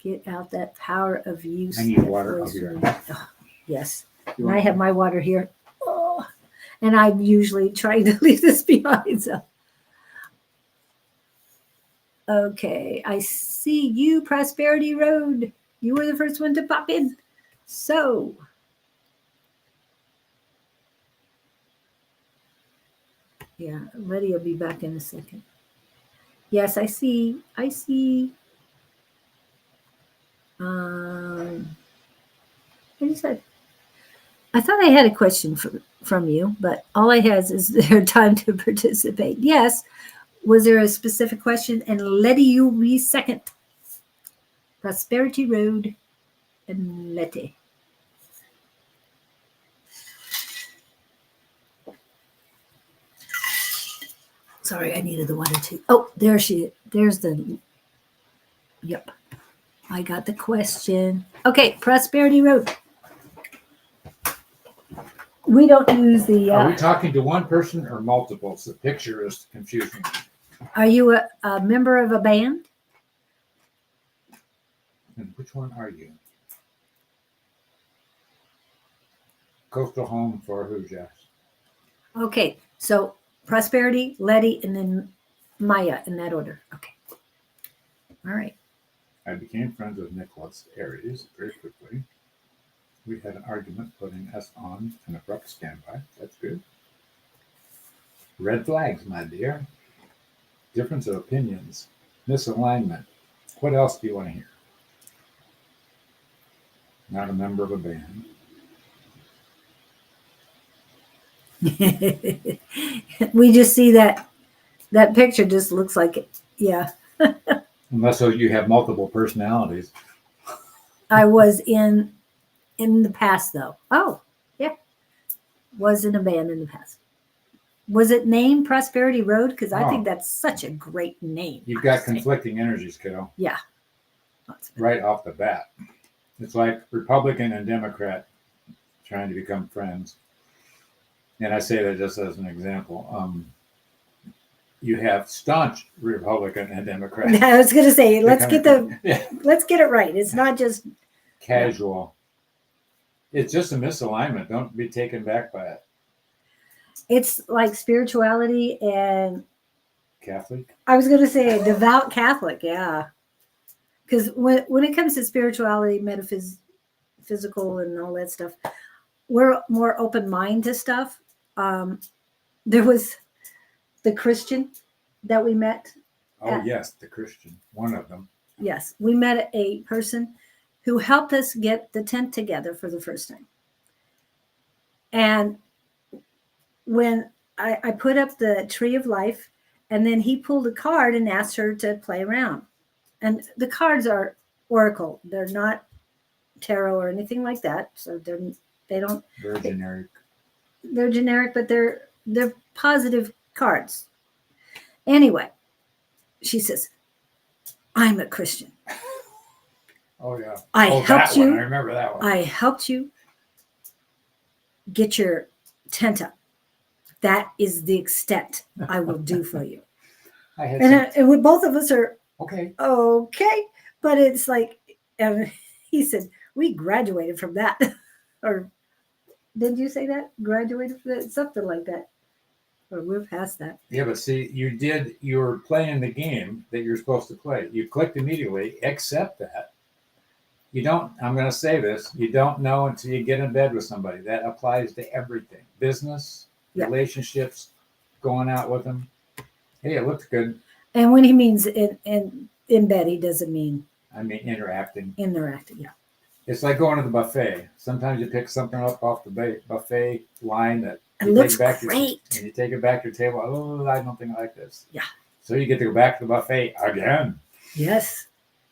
Get out that power of use. I need water. I'll be right back. Yes. And I have my water here. Oh, and I'm usually trying to leave this behind. So. Okay. I see you, Prosperity Road. You were the first one to pop in. So. Yeah, Letty will be back in a second. Yes, I see. I said, I thought I had a question from you, but all I had is there time to participate? Yes. Was there a specific question? And Letty, you be second. Prosperity Road and Letty. Sorry, I needed the water too. Oh, there's yep. I got the question. Okay, Prosperity Road. We don't use the. Are we talking to one person or multiples? The picture is confusing. Are you a member of a band? And which one are you? Coastal Home for who, Jess? Okay, so Prosperity, Letty, and then Maya in that order. Okay. All right. I became friends with Nicholas Aries very quickly. We had an argument putting us on an abrupt standby. That's good. Red flags, my dear. Difference of opinions. Misalignment. What else do you want to hear? Not a member of a band. We just see that picture just looks like it. Yeah. Unless you have multiple personalities. I was in the past though. Oh, yeah. Was in a band in the past. Was it named Prosperity Road? Because I think Oh. that's such a great name. You've got conflicting energies, kiddo, Yeah. Lots of it. right off the bat. It's like Republican and Democrat trying to become friends. And I say that just as an example. You have staunch Republican and Democrat. I was going to say, let's get Yeah. let's get it right. It's not just Casual. It's just a misalignment. Don't be taken back by it. it's like spirituality and Catholic. I was going to say devout Catholic, yeah. Because when it comes to spirituality, metaphysical, and all that stuff, we're more open mind to stuff. There was the Christian that we met. Oh, yes, the Christian. One of them. Yes, we met a person who helped us get the tent together for the first time. And when I put up the tree of life, and then he pulled a card and asked her to play around. And the cards are oracle. They're not tarot or anything like that. So they don't. Very generic. They're generic, but they're positive cards. Anyway, she says, "I'm a Christian. Oh, yeah. I helped that one. you. I remember that one. I helped you get your tent up. That is the extent I will do for you." I had And we, both of us are okay. okay, but it's like, and he said, "We graduated from that," or did you say that? Graduated from that, something like that, or we're past that. Yeah, but see, you were playing the game that you're supposed to play. You clicked immediately, accept that. You don't, I'm going to say this, you don't know until you get in bed with somebody. That applies to everything. Business, Yeah. relationships, going out with them. Hey, it looks good. And when he means in bed, he doesn't mean I mean, interacting. interacting. Yeah. It's like going to the buffet. Sometimes you pick something up off the buffet line that It you looks take back great. and you take it back to your table. Oh, I don't think I like this. Yeah. So you get to go back to the buffet again. Yes.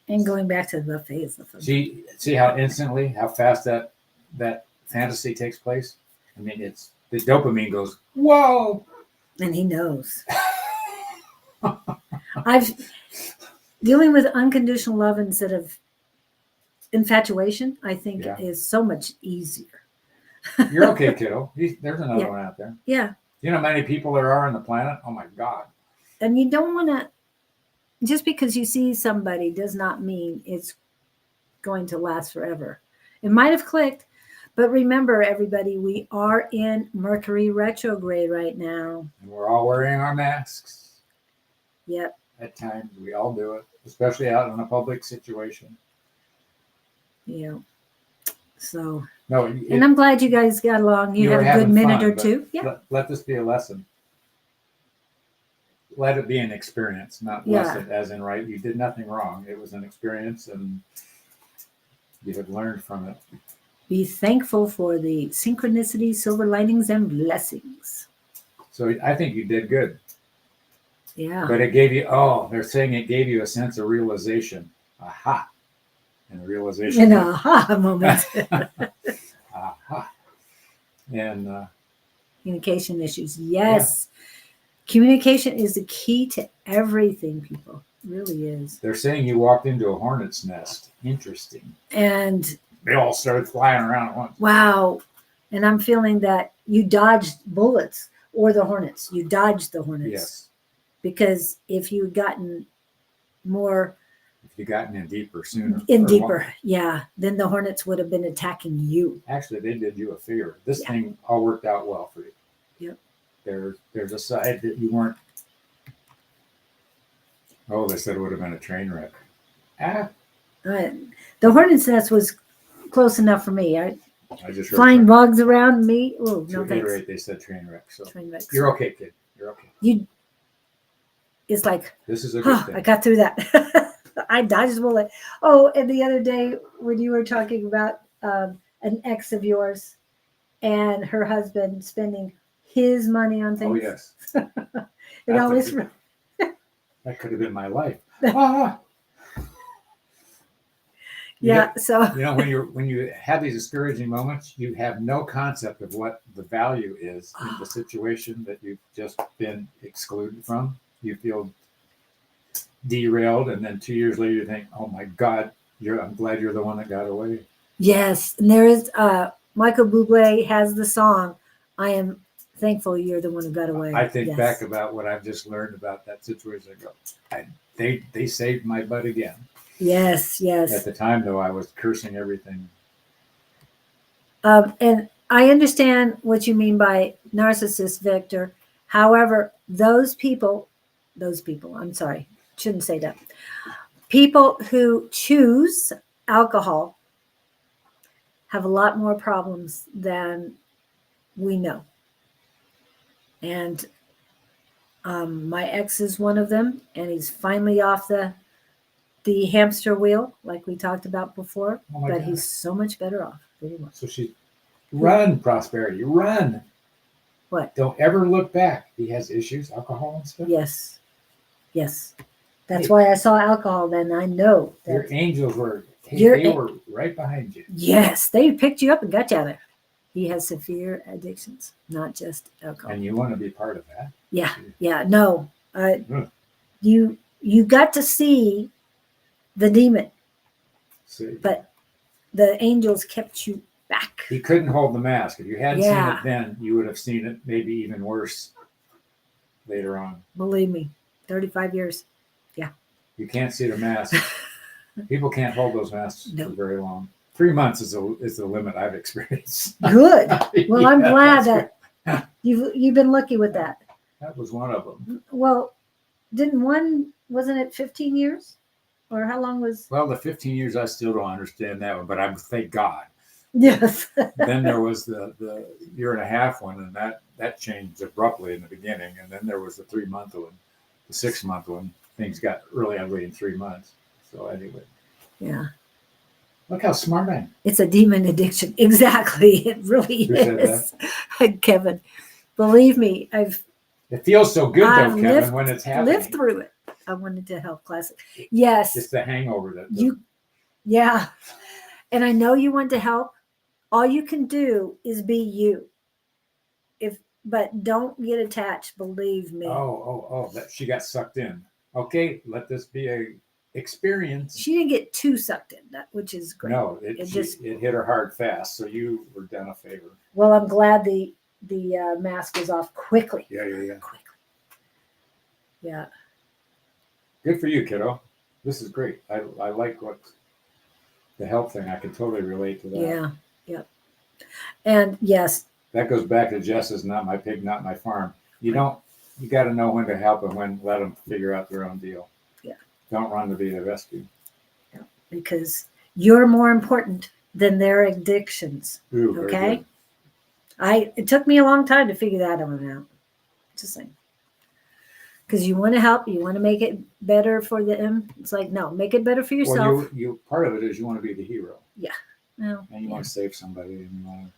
And going back to the buffet is the fun. See how fast that fantasy takes place? I mean, it's the dopamine goes, whoa. And he knows. I've dealing with unconditional love instead of infatuation, I think Yeah. is so much easier. You're okay, kiddo. There's another Yeah. one out there. Yeah. You know how many people there are on the planet? Oh my God. And you don't want to, just because you see somebody does not mean it's going to last forever. It might have clicked, but remember, everybody, we are in Mercury retrograde right now. And we're all wearing our masks. Yep. At times, we all do it, especially out in a public situation. Yeah. So, No, and I'm glad you guys got along. You were had a good having minute fun, or but two. Yeah. Let this be a lesson. Let it be an experience, not Yeah. lesson, as in, right, you did nothing wrong. It was an experience and you have learned from it. Be thankful for the synchronicity, silver linings, and blessings. So I think you did good. Yeah. But it gave you, they're saying it gave you a sense of realization. Aha. And realization. An aha moment. Aha. And Communication issues. Yes. Communication is the key to everything, people. It really is. they're saying you walked into a hornet's nest. Interesting. And They all started flying around at once. wow. And I'm feeling that you dodged bullets or the hornets. You dodged the hornets. Yes. Because if you had gotten more If you gotten in deeper sooner. deeper, yeah, then the hornets would have been attacking you. Actually, they did you a favor. This Yeah. thing all worked out well for you. Yep. There's a side that you weren't. Oh, they said it would have been a train wreck. The hornet's nest was close enough for me. I just heard Flying bugs around me. Oh, to no thanks. reiterate, they said train wreck. So Train wrecks. you're okay, kid. You're okay. It's like, This is a good I thing. got through that. I dodged a bullet. Oh, and the other day when you were talking about an ex of yours and her husband spending his money on Oh things. yes, It That's always that could have been my life. Ah, Yeah. So You know, when you have these discouraging moments, you have no concept of what the value is in the situation that you've just been excluded from. You feel derailed, and then 2 years later, you think, "Oh my God, I'm glad you're the one that got away." yes, and there is Michael Bublé has the song, "I am thankful you're the one who got away." I think Yes. back about what I've just learned about that situation. I go, they saved my butt again. Yes, At yes. the time, though, I was cursing everything. And I understand what you mean by narcissist, Victor. However, I'm sorry, shouldn't say that. People who choose alcohol have a lot more problems than we know. And my ex is one of them, and he's finally off the hamster wheel, like we talked about before. Oh my But God. he's so much better off. Pretty much. So she run, Prosperity, run. What? Don't ever look back. He has issues, alcohol and stuff. Yes, yes. That's Hey. why I saw alcohol. Then I know Your that. angels were, hey, Your they a- were right behind you. Yes, they picked you up and got you out of there. He has severe addictions, not just alcohol. And you want to be part of that. Yeah, yeah. No, Mm. you got to see the demon, See, but the angels kept you back. he couldn't hold the mask. If you hadn't seen Yeah. it then, you would have seen it maybe even worse later on. Believe me, 35 years. You can't see the mask. People can't hold those masks No. for very long. 3 months is the limit I've experienced. Good. Well, I'm Yeah, glad that's that you've been lucky with that. That was one of them. Well, wasn't it 15 years? Or how long was? Well, the 15 years, I still don't understand that one, but I thank God. Yes. Then there was the year and a half one, and that changed abruptly in the beginning. And then there was the 3 month one, the 6 month one. Things got really ugly in 3 months. So anyway, Yeah. look how smart I am. It's a demon addiction. Exactly. It really Who said is. Kevin, believe me, It feels so good though, I've Kevin, when it's happening. lived through it. I wanted to help Classic. Yes. It's the hangover that Yeah. And I know you want to help. All you can do is be you. But don't get attached, believe me. That she got sucked in. Okay, let this be a experience. She didn't get too sucked in, which is great. No, it hit her hard fast. So you were done a favor. Well, I'm glad the mask was off quickly. Yeah. Quickly. Yeah. Good for you, kiddo. This is great. I like what the help thing. I can totally relate to that. Yeah. Yep. And yes. That goes back to Jess's "Not my pig, not my farm." You got to know when to help and when let them figure out their own deal. Yeah. Don't run to be the rescue. Yeah. Because you're more important than their addictions. Ooh, okay. It took me a long time to figure that one out. Just saying. Because you want to help, you want to make it better for them. It's like, no, make it better for yourself. Well, you part of it is you want to be the hero. Yeah. No. And you want to save somebody, and you want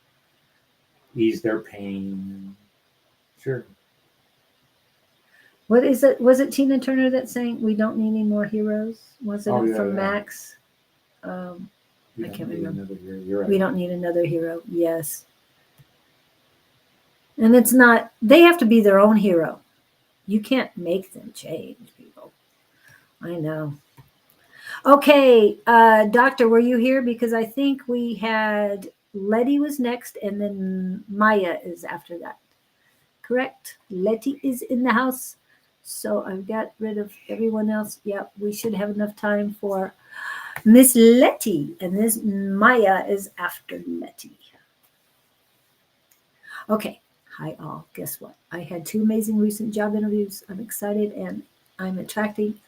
to ease their pain. Sure. What is it? Was it Tina Turner that sang "We Don't Need Any More Heroes"? Was it from Max? I can't remember. You're right. We don't need another hero. Yes. And it's not. They have to be their own hero. You can't make them change, people. I know. Okay, Doctor, were you here? Because I think we had Letty was next, and then Maya is after that. Correct? Letty is in the house. So I've got rid of everyone else. Yep, we should have enough time for Miss Letty. And this Maya is after Letty. Okay. Hi, all. Guess what? I had 2 amazing recent job interviews. I'm excited, and I'm attracting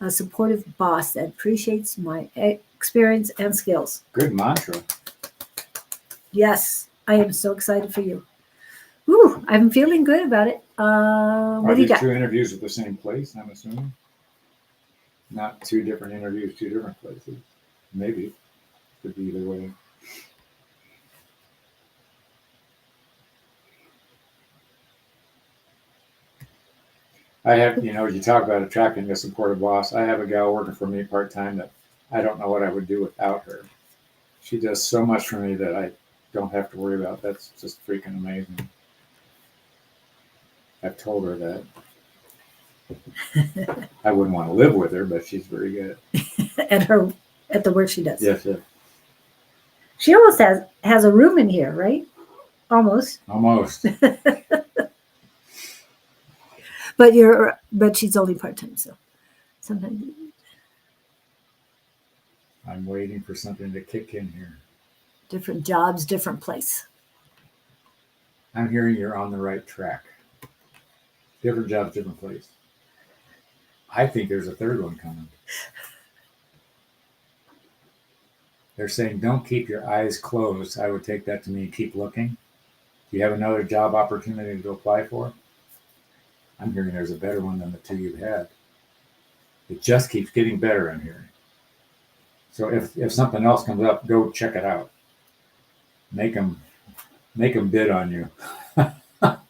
a supportive boss that appreciates my experience and skills. Good mantra. Yes, I am so excited for you. Ooh, I'm feeling good about it. What do you got? 2 interviews at the same place, I'm assuming? Not 2 different interviews, 2 different places. Maybe. Could be either way. I have, you talk about attracting a supportive boss. I have a gal working for me part-time that I don't know what I would do without her. She does so much for me that I don't have to worry about. That's just freaking amazing. I've told her that. I wouldn't want to live with her, but she's very good. At the work she does. Yes, yes. She almost has a room in here, right? Almost. Almost. But she's only part-time, so sometimes. I'm waiting for something to kick in here. Different jobs, different place. I'm hearing you're on the right track. Different jobs, different place. I think there's a third one coming. They're saying, don't keep your eyes closed. I would take that to mean keep looking. Do you have another job opportunity to apply for? I'm hearing there's a better one than the two you've had. It just keeps getting better, I'm hearing. So if something else comes up, go check it out. Make them bid on you.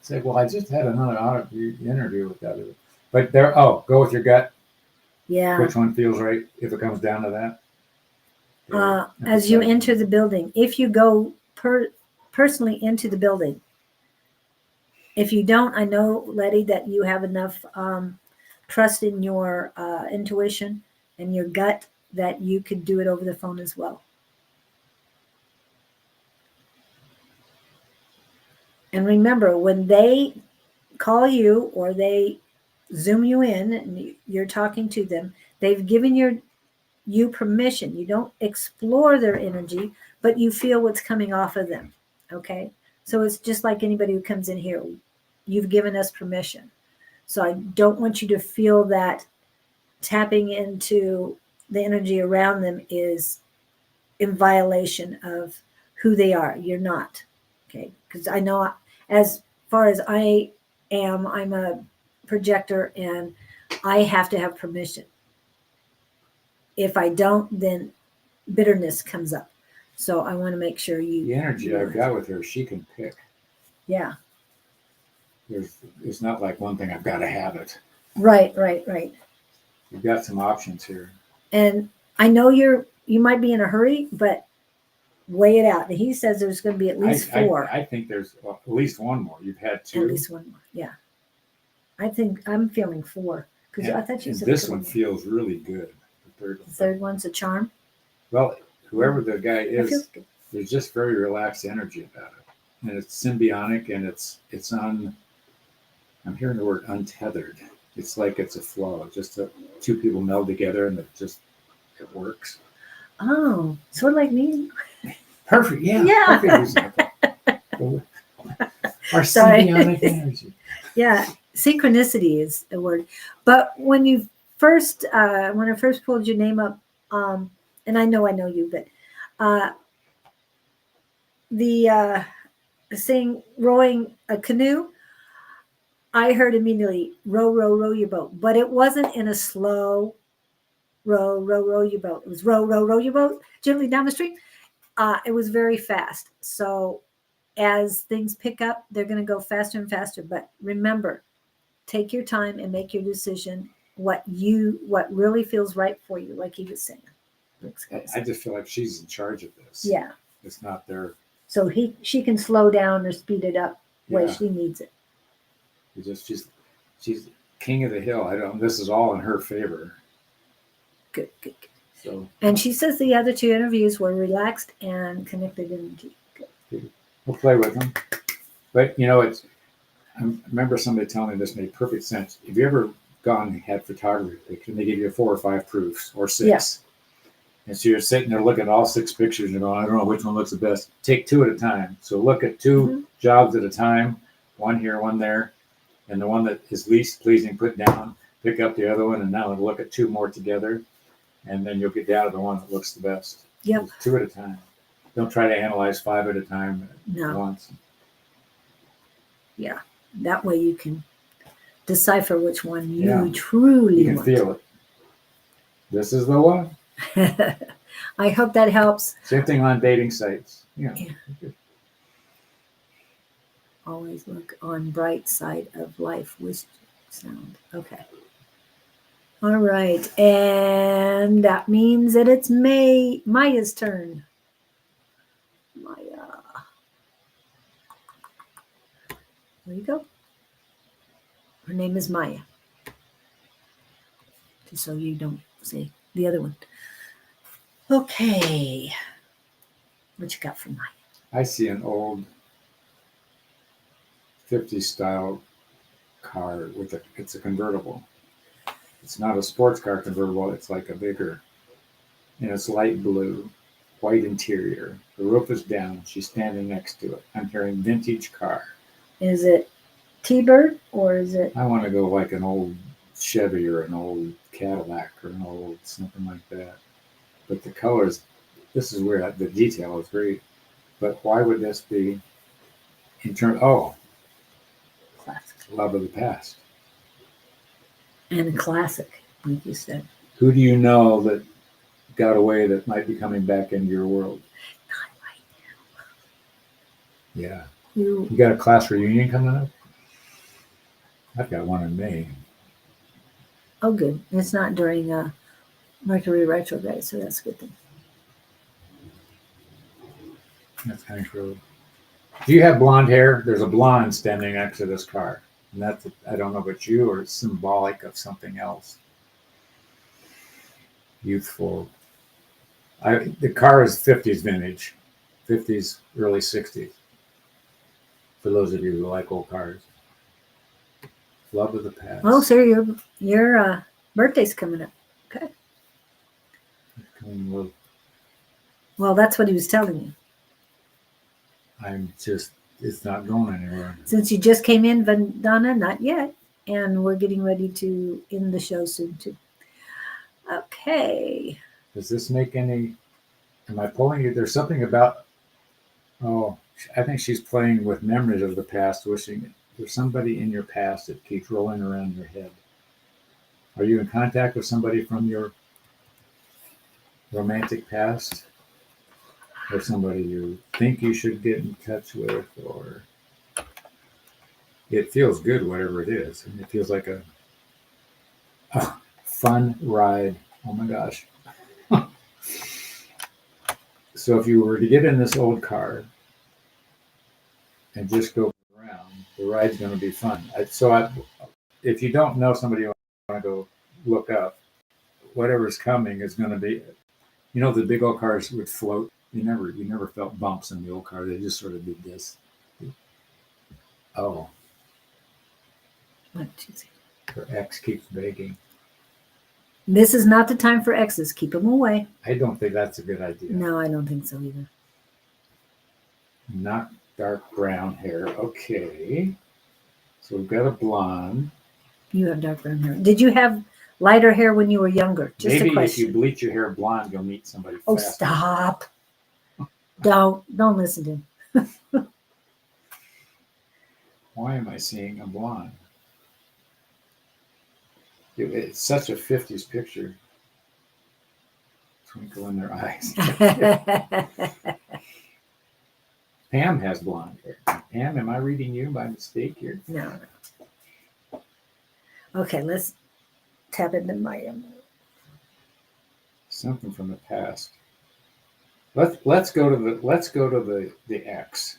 Say, well, I just had another interview with that. But go with your gut. Yeah. Which one feels right if it comes down to that? As you enter the building, if you go personally into the building, if you don't, I know, Letty, that you have enough trust in your intuition and your gut that you could do it over the phone as well. And remember, when they call you or they Zoom you in and you're talking to them, they've given you permission. You don't explore their energy, but you feel what's coming off of them. Okay? So it's just like anybody who comes in here. You've given us permission. So I don't want you to feel that tapping into the energy around them is in violation of who they are. You're not. Okay? Because I know as far as I am, I'm a projector and I have to have permission. If I don't, then bitterness comes up. So I want to make sure the energy I've got with her, she can pick. Yeah. It's not like one thing I've got to have it. Right. You've got some options here. And I know you might be in a hurry, but weigh it out. And he says there's going to be at least 4. I think there's at least one more. You've had 2. At least one more. Yeah. I think I'm feeling 4 because I thought you said this one feels really good. The third one's a charm. Well, whoever the guy is, there's just very relaxed energy about it, and it's symbiotic, and it's on. I'm hearing the word untethered. It's like it's a flow. Just two people meld together, and it works. Oh, sort of like me. Perfect. Yeah. Perfect. Our symbiotic energy. Yeah, synchronicity is a word. But when I first pulled your name up, and I know you, but the saying rowing a canoe, I heard immediately row your boat, but it wasn't in a slow row your boat. It was row your boat gently down the stream. It was very fast. So as things pick up, they're going to go faster and faster. But remember, take your time and make your decision. What really feels right for you, like he was saying. I just feel like she's in charge of this. Yeah, it's not their. So she can slow down or speed it up where she needs it. She's king of the hill. This is all in her favor. Good. So. And she says the other 2 interviews were relaxed and connected energy. Good. We'll play with them. But I remember somebody telling me this made perfect sense. Have you ever gone and had photography pictures and they give you 4 or 5 proofs or 6? Yeah. And so you're sitting there looking at all 6 pictures and going, I don't know which one looks the best. Take 2 at a time. So look at 2 jobs at a time, one here, one there. And the one that is least pleasing, put down, pick up the other one, and now look at 2 more together. And then you'll get down to the one that looks the best. Yep. 2 at a time. Don't try to analyze 5 at a time at once. Yeah. That way you can decipher which one you truly want. You can feel it. This is the one. I hope that helps. Same thing on dating sites. Yeah. Always look on bright side of life with sound. Okay. All right. And that means that it's Maya's turn. Maya. There you go. Her name is Maya. Just so you don't say the other one. Okay. What you got for Maya? I see an old 50s style car it's a convertible. It's not a sports car convertible, it's like a bigger, and it's light blue, white interior. The roof is down. She's standing next to it. I'm hearing vintage car. Is it T-Bird or is it? I want to go like an old Chevy or an old Cadillac or an old something like that. But the colors, this is where the detail is great. But why would this be in terms? Oh, Classic. love of the past. And classic, like you said. Who do you know that got away that might be coming back into your world? Not right Yeah. now. You got a class reunion coming up? I've got one in May. Oh, good. It's not during Mercury retrograde, so that's a good thing. That's kind of true. Do you have blonde hair? There's a blonde standing next to this car. And that's, I don't know if it's you or it's symbolic of something else. Youthful. The car is 50s vintage, 50s, early 60s. For those of you who like old cars. Love of the past. Oh, sir, your birthday's coming up. Okay. Well, that's what he was telling you. It's not going anywhere. Since you just came in, Vandana, not yet. And we're getting ready to end the show soon, too. Okay. Does this make any, am I pulling you? There's something about, I think she's playing with memories of the past, wishing there's somebody in your past that keeps rolling around your head. Are you in contact with somebody from your romantic past? Or somebody you think you should get in touch with? Or it feels good, whatever it is. And it feels like a fun ride. Oh my gosh. So if you were to get in this old car and just go around, the ride's going to be fun. If you don't know somebody you want to go look up, whatever's coming is going to be, the big old cars would float. You never felt bumps in the old car. They just sort of did this. Oh. Her ex keeps begging. This is not the time for exes. Keep them away. I don't think that's a good idea. No, I don't think so either. Not dark brown hair. Okay. So we've got a blonde. You have dark brown hair. Did you have lighter hair when you were younger? Just Maybe a question. if you bleach your hair blonde, you'll meet somebody Oh, faster. stop. Don't listen to him. Why am I seeing a blonde? It's such a 50s picture. Twinkle in their eyes. Pam has blonde hair. Pam, am I reading you by mistake here? No. Okay, let's tap into Maya. Something from the past. Let's go to the ex.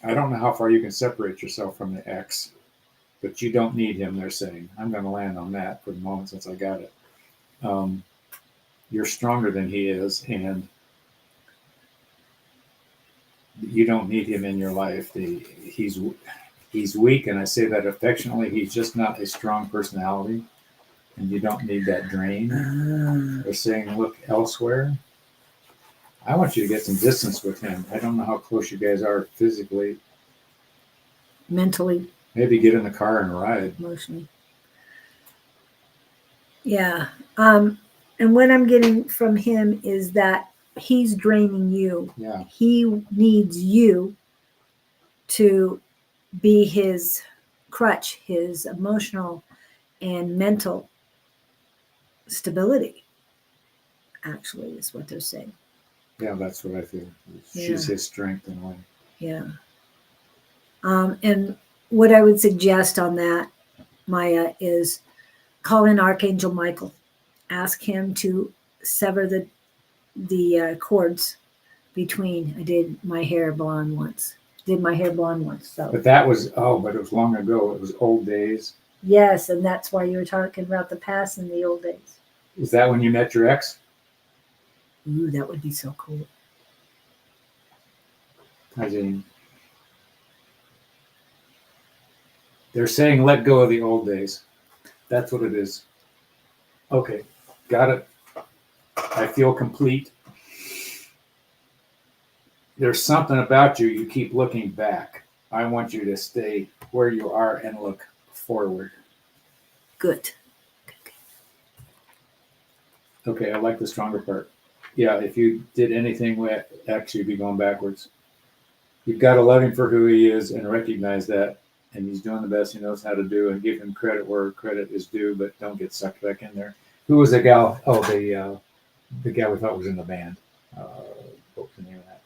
I don't know how far you can separate yourself from the ex, but you don't need him, they're saying. I'm going to land on that for the moment since I got it. You're stronger than he is, and you don't need him in your life. He's weak, and I say that affectionately. He's just not a strong personality, and you don't need that drain. They're saying, look elsewhere. I want you to get some distance with him. I don't know how close you guys are physically. Mentally. Maybe get in the car and ride. Emotionally. Yeah. And what I'm getting from him is that he's draining you. Yeah. He needs you to be his crutch, his emotional and mental stability, actually, is what they're saying. Yeah, that's what I feel. She's his strength in a way. Yeah. And what I would suggest on that, Maya, is call in Archangel Michael. Ask him to sever the cords between. I did my hair blonde once. So But that was, but it was long ago. It was old days. yes, and that's why you were talking about the past and the old days. Is that when you met your ex? Ooh, that would be so cool. I mean, they're saying let go of the old days. That's what it is. Okay, got it. I feel complete. There's something about you. You keep looking back. I want you to stay where you are and look forward. Good. Okay, I like the stronger part. Yeah, if you did anything with X, you'd be going backwards. You've got to love him for who he is and recognize that. And he's doing the best he knows how to do, and give him credit where credit is due, but don't get sucked back in there. Who was the gal? Oh, the gal we thought was in the band. What was the name of that?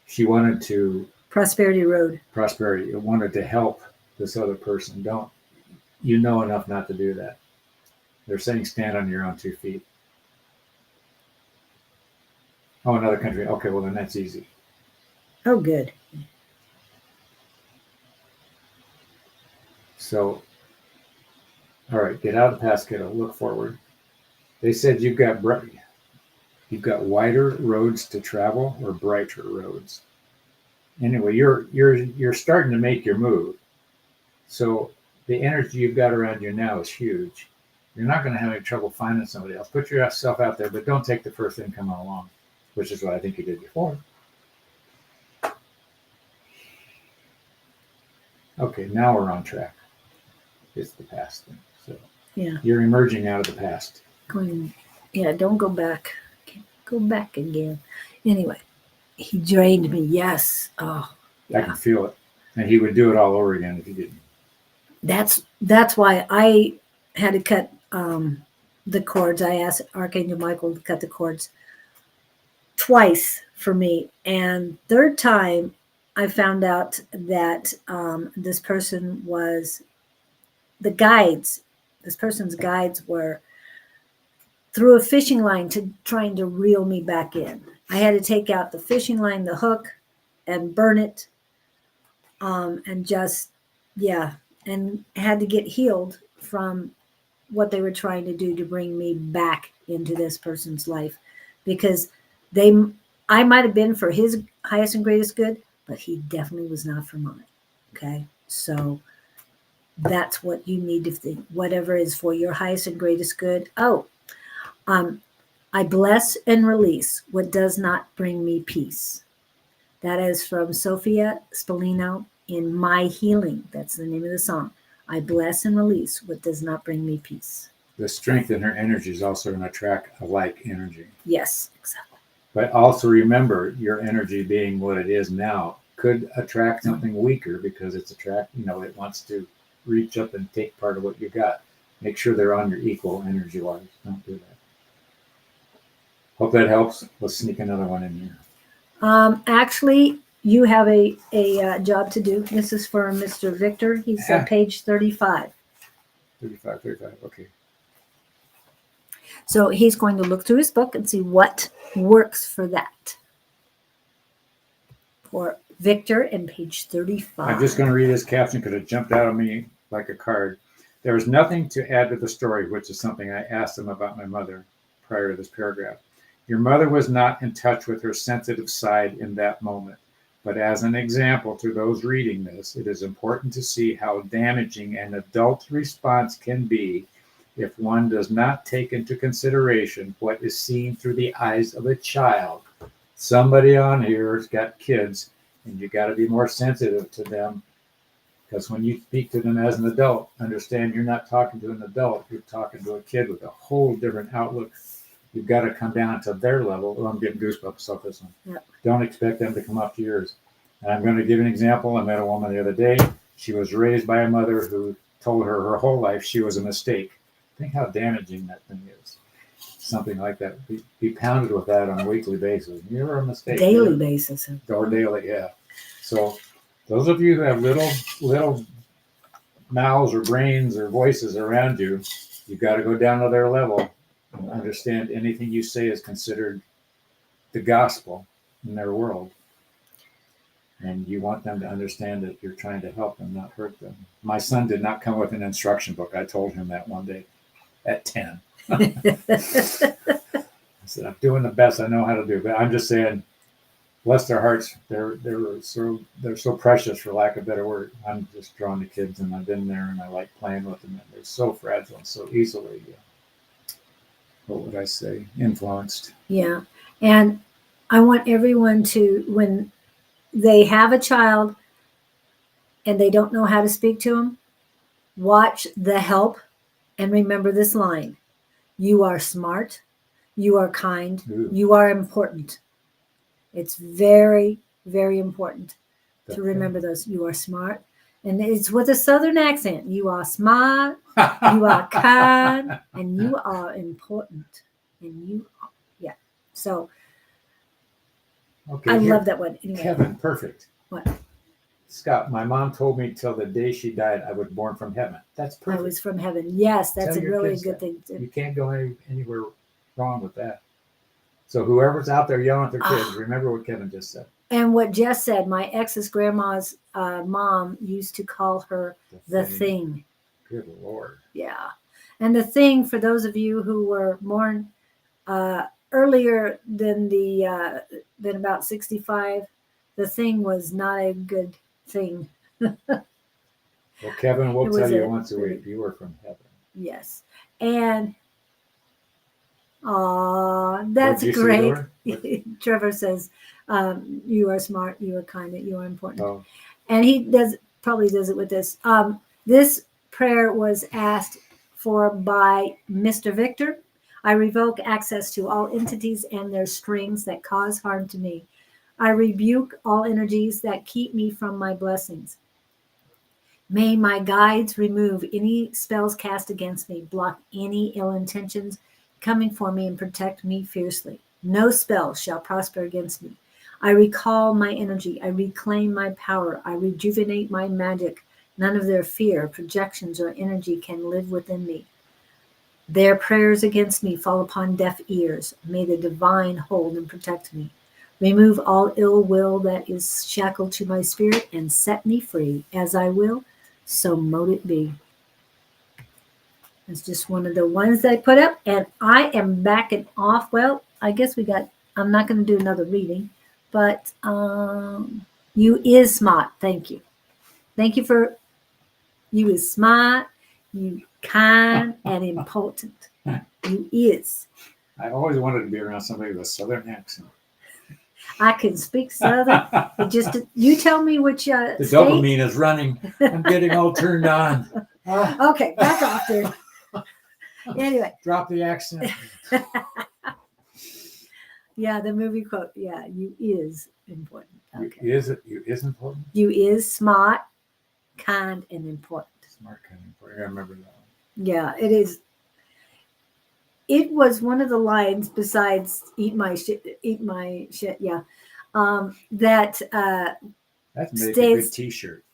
She wanted to Prosperity Road. prosperity. It wanted to help this other person. Don't you know enough not to do that? They're saying stand on your own 2 feet. Oh, another country. Okay, well then that's easy. Oh, good. So, all right, get out of the past, kiddo. Look forward. They said you've got wider roads to travel or brighter roads. Anyway, you're starting to make your move. So the energy you've got around you now is huge. You're not going to have any trouble finding somebody else. Put yourself out there, but don't take the first thing coming along, which is what I think you did before. Okay, now we're on track. It's the past thing. So Yeah. you're emerging out of the past. Don't go back. Can't go back again. Anyway, he drained me. Yes. Oh, I can feel it. And he would do it all over again if he didn't. that's why I had to cut the cords. I asked Archangel Michael to cut the cords twice for me, and third time I found out that this person was the guides. This person's guides were through a fishing line to trying to reel me back in. I had to take out the fishing line, the hook, and burn it, and just and had to get healed from what they were trying to do to bring me back into this person's life, because I might have been for his highest and greatest good, but he definitely was not for mine. Okay, so that's what you need to think. Whatever is for your highest and greatest good. I bless and release what does not bring me peace. That is from Sophia Spallino in My Healing. That's the name of the song. I bless and release what does not bring me peace. The strength in her energy is also going to attract a like energy. Yes, exactly. But also remember, your energy being what it is now could attract something weaker because it wants to reach up and take part of what you got. Make sure they're on your equal energy-wise. Don't do that. Hope that helps. Let's sneak another one in here. Actually, you have a job to do. This is for Mr. Victor. He's at page 35. 35, okay. So he's going to look through his book and see what works for that. For Victor and page 35. I'm just going to read his caption because it jumped out at me like a card. There is nothing to add to the story, which is something I asked him about my mother prior to this paragraph. Your mother was not in touch with her sensitive side in that moment. But as an example to those reading this, it is important to see how damaging an adult response can be if one does not take into consideration what is seen through the eyes of a child. Somebody on here has got kids, and you got to be more sensitive to them, because when you speak to them as an adult, understand you're not talking to an adult, you're talking to a kid with a whole different outlook. You've got to come down to their level. Oh, I'm getting goosebumps off this one. Yep. Don't expect them to come up to yours. And I'm going to give an example. I met a woman the other day. She was raised by a mother who told her whole life she was a mistake. Think how damaging that thing is. Something like that. Be pounded with that on a weekly basis. You're a mistake. Daily basis. Or daily, yeah. So those of you who have little mouths or brains or voices around you, you've got to go down to their level and understand anything you say is considered the gospel in their world. And you want them to understand that you're trying to help them, not hurt them. My son did not come with an instruction book. I told him that one day at 10. I said, I'm doing the best I know how to do, but I'm just saying, bless their hearts. They're so precious, for lack of a better word. I'm just drawn to kids, and I've been there, and I like playing with them. And they're so fragile and so easily, what would I say, influenced. Yeah. And I want everyone to, when they have a child and they don't know how to speak to them, watch The Help and remember this line: you are smart, you are kind, Ooh. you are important. It's very, very important to remember those. You are smart. And it's with a Southern accent. You are smart, you are kind, and you are important. And you are, yeah. So Okay, I here, love that one. Anyway, Kevin, perfect. what? Scott, my mom told me till the day she died I was born from heaven. That's I perfect. was from heaven. Yes, that's Tell a your really kids good that. thing. You can't go anywhere wrong with that. So whoever's out there yelling at their kids, remember what Kevin just said. And what Jess said, my ex's grandma's mom used to call her the thing. Good Lord. Yeah. And the thing, for those of you who were born earlier than than about 65, the thing was not a good thing. Well, Kevin, we'll It tell was you a- once a week, you were from heaven. Yes. And that's Did you see great. Laura? Trevor says, you are smart, you are kind, you are important. Oh, And he probably does it with this. This prayer was asked for by Mr. Victor. I revoke access to all entities and their strings that cause harm to me. I rebuke all energies that keep me from my blessings. May my guides remove any spells cast against me, block any ill intentions coming for me, and protect me fiercely. No spell shall prosper against me. I recall my energy. I reclaim my power. I rejuvenate my magic. None of their fear, projections, or energy can live within me. Their prayers against me fall upon deaf ears. May the divine hold and protect me. Remove all ill will that is shackled to my spirit and set me free. As I will, so mote it be. It's just one of the ones that I put up, and I am backing off. Well, I guess I'm not going to do another reading, but you is smart. Thank you. Thank you for, you is smart, you kind and important. You is. I always wanted to be around somebody with a Southern accent. I can speak Southern. It just, you tell me which The state. dopamine is running. I'm getting all turned on. Okay, back off there. Anyway. Drop the accent. Yeah, the movie quote. Yeah, you is important. Okay. You is important? You is smart, kind, and important. Smart, kind, and important. I remember that one. Yeah, it is. It was one of the lines besides "eat my shit." Yeah, that That's made a good T-shirt.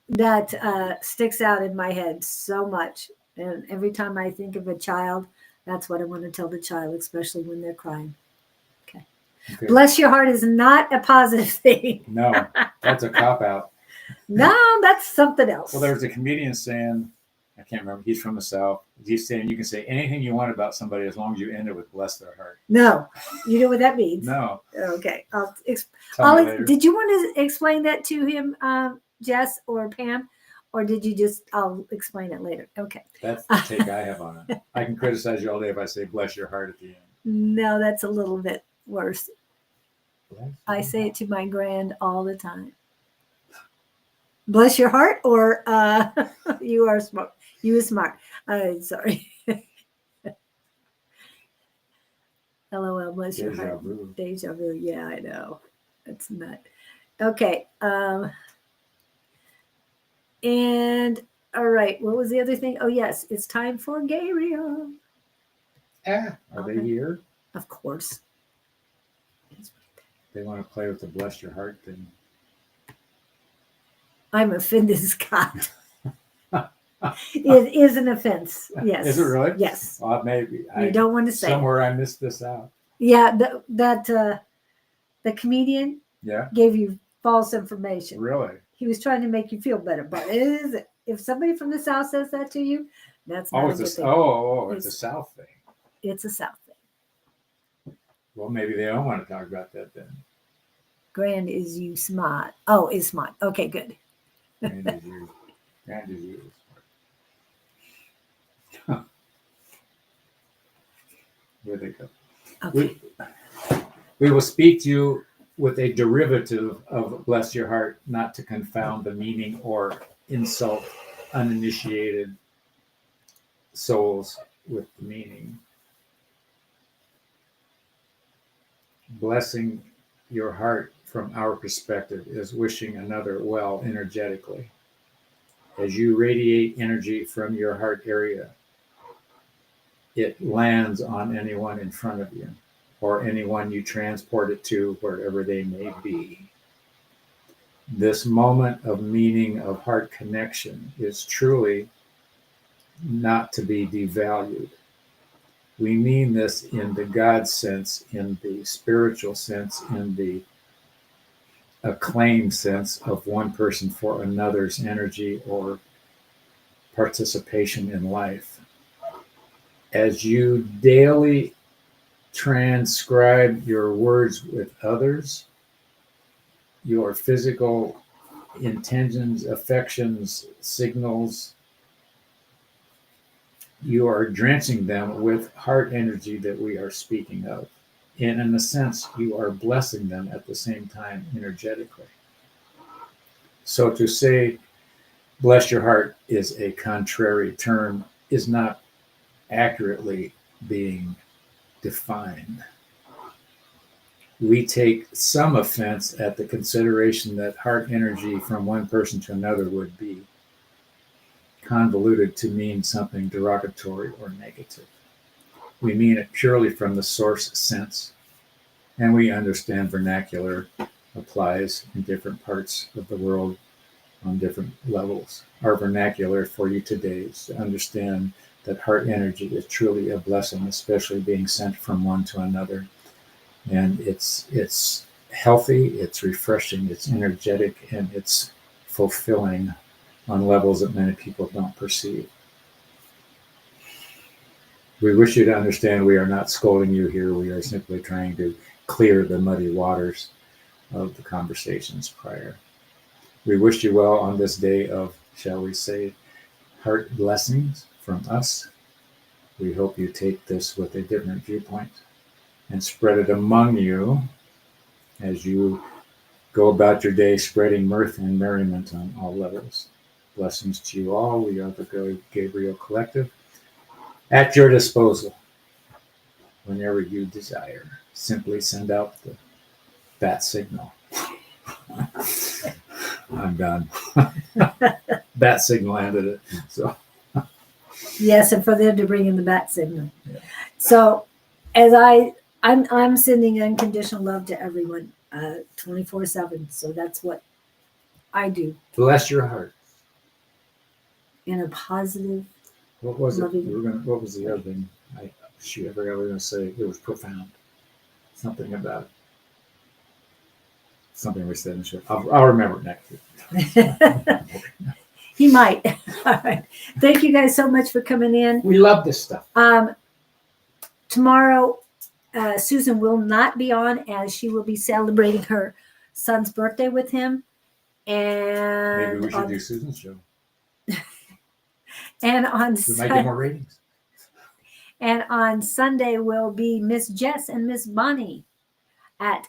That sticks out in my head so much. And every time I think of a child, that's what I want to tell the child, especially when they're crying. Okay. Bless your heart is not a positive thing. No, that's a cop-out. No, that's something else. Well, there's a comedian saying, I can't remember, he's from the South. He's saying you can say anything you want about somebody as long as you end it with bless their heart. No. You know what that means? No. Okay. Did you want to explain that to him, Jess or Pam? Or did you just, I'll explain it later. Okay. That's the take I have on it. I can criticize you all day if I say bless your heart at the end. No, that's a little bit worse. Bless I say it to my grand all the time. Bless your heart, or you are smart. You are smart. Sorry. LOL, bless your heart. Deja vu. Yeah, I know. That's nut. Okay. And all right. What was the other thing? Oh, yes. It's time for Gabriel. Are they here? Of course. They want to play with the bless your heart thing. I'm offended, Scott. It is an offense. Yes. Is it really? Yes. Maybe. You don't want to say it. Somewhere I missed this out. Yeah, the comedian Yeah, gave you false information. really. He was trying to make you feel better, but it is if somebody from the South says that to you, that's not a good thing. It's a South thing. It's a South thing. Well, maybe they don't want to talk about that then. Grand is you smart. Oh, is smart. Okay, good. Grand is you. Grand is you. Where they go. Okay. We will speak to you with a derivative of bless your heart, not to confound the meaning or insult uninitiated souls with the meaning. Blessing your heart from our perspective is wishing another well energetically. As you radiate energy from your heart area, it lands on anyone in front of you or anyone you transport it to, wherever they may be. This moment of meaning of heart connection is truly not to be devalued. We mean this in the God sense, in the spiritual sense, in the acclaim sense of one person for another's energy or participation in life. As you daily transcribe your words with others, your physical intentions, affections, signals, you are drenching them with heart energy that we are speaking of. And in a sense, you are blessing them at the same time energetically. So to say, bless your heart is a contrary term, is not accurately being defined. We take some offense at the consideration that heart energy from one person to another would be convoluted to mean something derogatory or negative. We mean it purely from the source sense, and we understand vernacular applies in different parts of the world on different levels. Our vernacular for you today is to understand that heart energy is truly a blessing, especially being sent from one to another. And it's healthy, it's refreshing, it's energetic, and it's fulfilling on levels that many people don't perceive. We wish you to understand we are not scolding you here. We are simply trying to clear the muddy waters of the conversations prior. We wish you well on this day of, shall we say, heart blessings from us. We hope you take this with a different viewpoint and spread it among you as you go about your day spreading mirth and merriment on all levels. Blessings to you all. We are the Gabriel Collective at your disposal whenever you desire. Simply send out the bat signal. I'm done. Bat signal ended it. So Yes, and for them to bring in the bat signal. Yeah. So as I'm sending unconditional love to everyone 24/7. So that's what I do bless your heart. in a positive. What was it? Loving. What was the other thing? I forgot what we were going to say. It was profound. Something about something we said in the show. I'll remember it next week. He might. All right. Thank you guys so much for coming in. We love this stuff. Tomorrow, Susan will not be on as she will be celebrating her son's birthday with him. And maybe we should do Susan's show. And on we might get more ratings. And on Sunday will be Miss Jess and Miss Bonnie at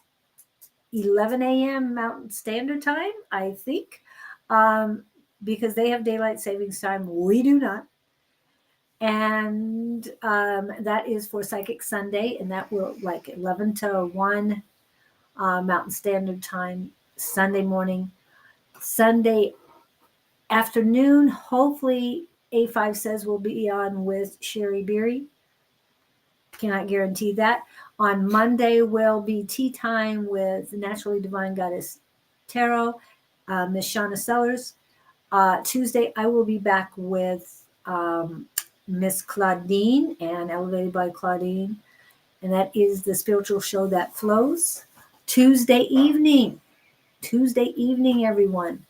11 a.m. Mountain Standard Time, I think, because they have daylight savings time. We do not. And that is for Psychic Sunday, and that will 11 to 1 Mountain Standard Time, Sunday morning. Sunday afternoon, hopefully A5 says we'll be on with Sherry Beery. Cannot guarantee that. On Monday will be tea time with Naturally Divine Goddess Tarot, Miss Shauna Sellers. Tuesday, I will be back with Miss Claudene and Elevated by Claudene. And that is the spiritual show that flows. Tuesday evening, everyone.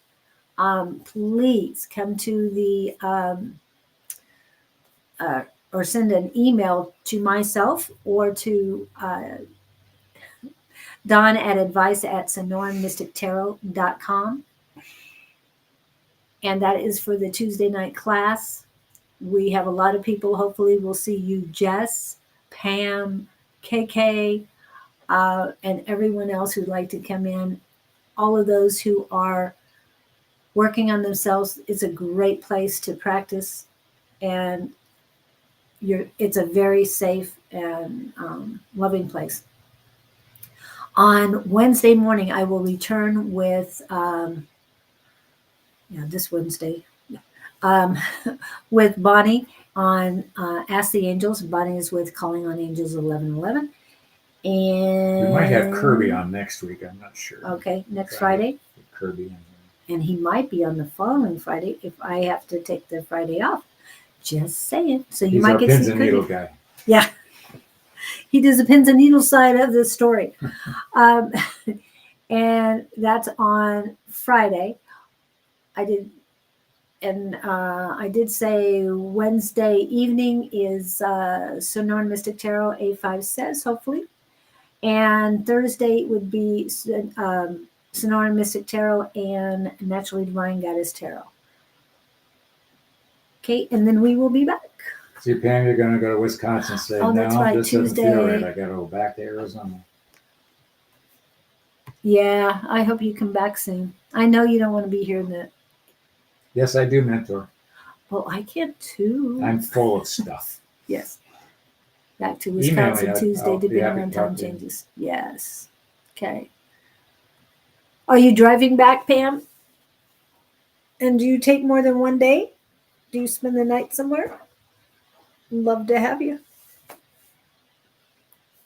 Please come to the or send an email to myself or to Don at advice@sonoramystictarot.com. And that is for the Tuesday night class. We have a lot of people. Hopefully, we'll see you, Jess, Pam, KK, and everyone else who'd like to come in. All of those who are working on themselves. It's a great place to practice, and it's a very safe and loving place. On Wednesday morning, I will return with this Wednesday with Bonnie on Ask the Angels. Bonnie is with Calling on Angels 1111. And we might have Kirby on next week. I'm not sure. Okay, next Friday. Kirby. And he might be on the following Friday if I have to take the Friday off. Just saying. So you might get pins to and needle guy. Yeah. He does the pins and needles side of the story. And that's on Friday. I did say Wednesday evening is Sonoran Mystic Tarot A5 says, hopefully. And Thursday would be Sonoran Mystic Tarot and Naturally Divine Goddess Tarot. Okay, and then we will be back. See, Pam, you're going to go to Wisconsin and say, Oh, that's right, this doesn't Tuesday. feel right. I got to go back to Arizona. Yeah, I hope you come back soon. I know you don't want to be here. Yes, I do, mentor. Well, I can too. I'm full of stuff. Yes. Back to Wisconsin Tuesday, depending on time to changes. Yes. Okay. Are you driving back, Pam? And do you take more than one day? Do you spend the night somewhere? Love to have you.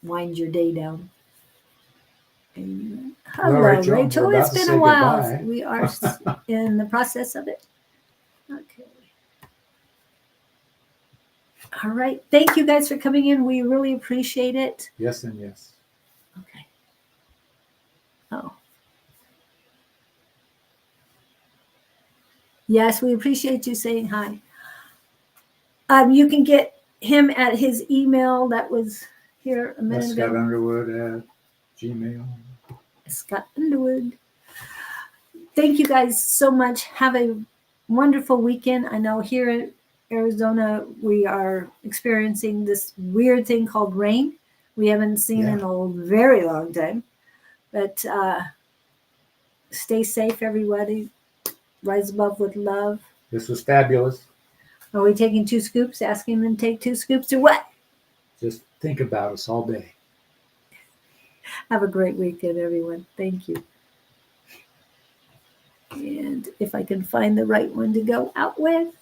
Wind your day down. And, hello, Rachel. It's been a while. Goodbye. We are in the process of it. Okay. All right. Thank you guys for coming in. We really appreciate it. Yes and yes. Okay. Oh. Yes, we appreciate you saying hi. You can get him at his email that was here a minute ago. Scott Underwood at Gmail. Scott Underwood. Thank you guys so much. Have a wonderful weekend. I know here in Arizona we are experiencing this weird thing called rain. We haven't seen in a very long time. But stay safe, everybody. Rise above with love. This was fabulous. Are we taking 2 scoops? Asking them to take 2 scoops or what? Just think about us all day. Have a great weekend, everyone. Thank you. And if I can find the right one to go out with.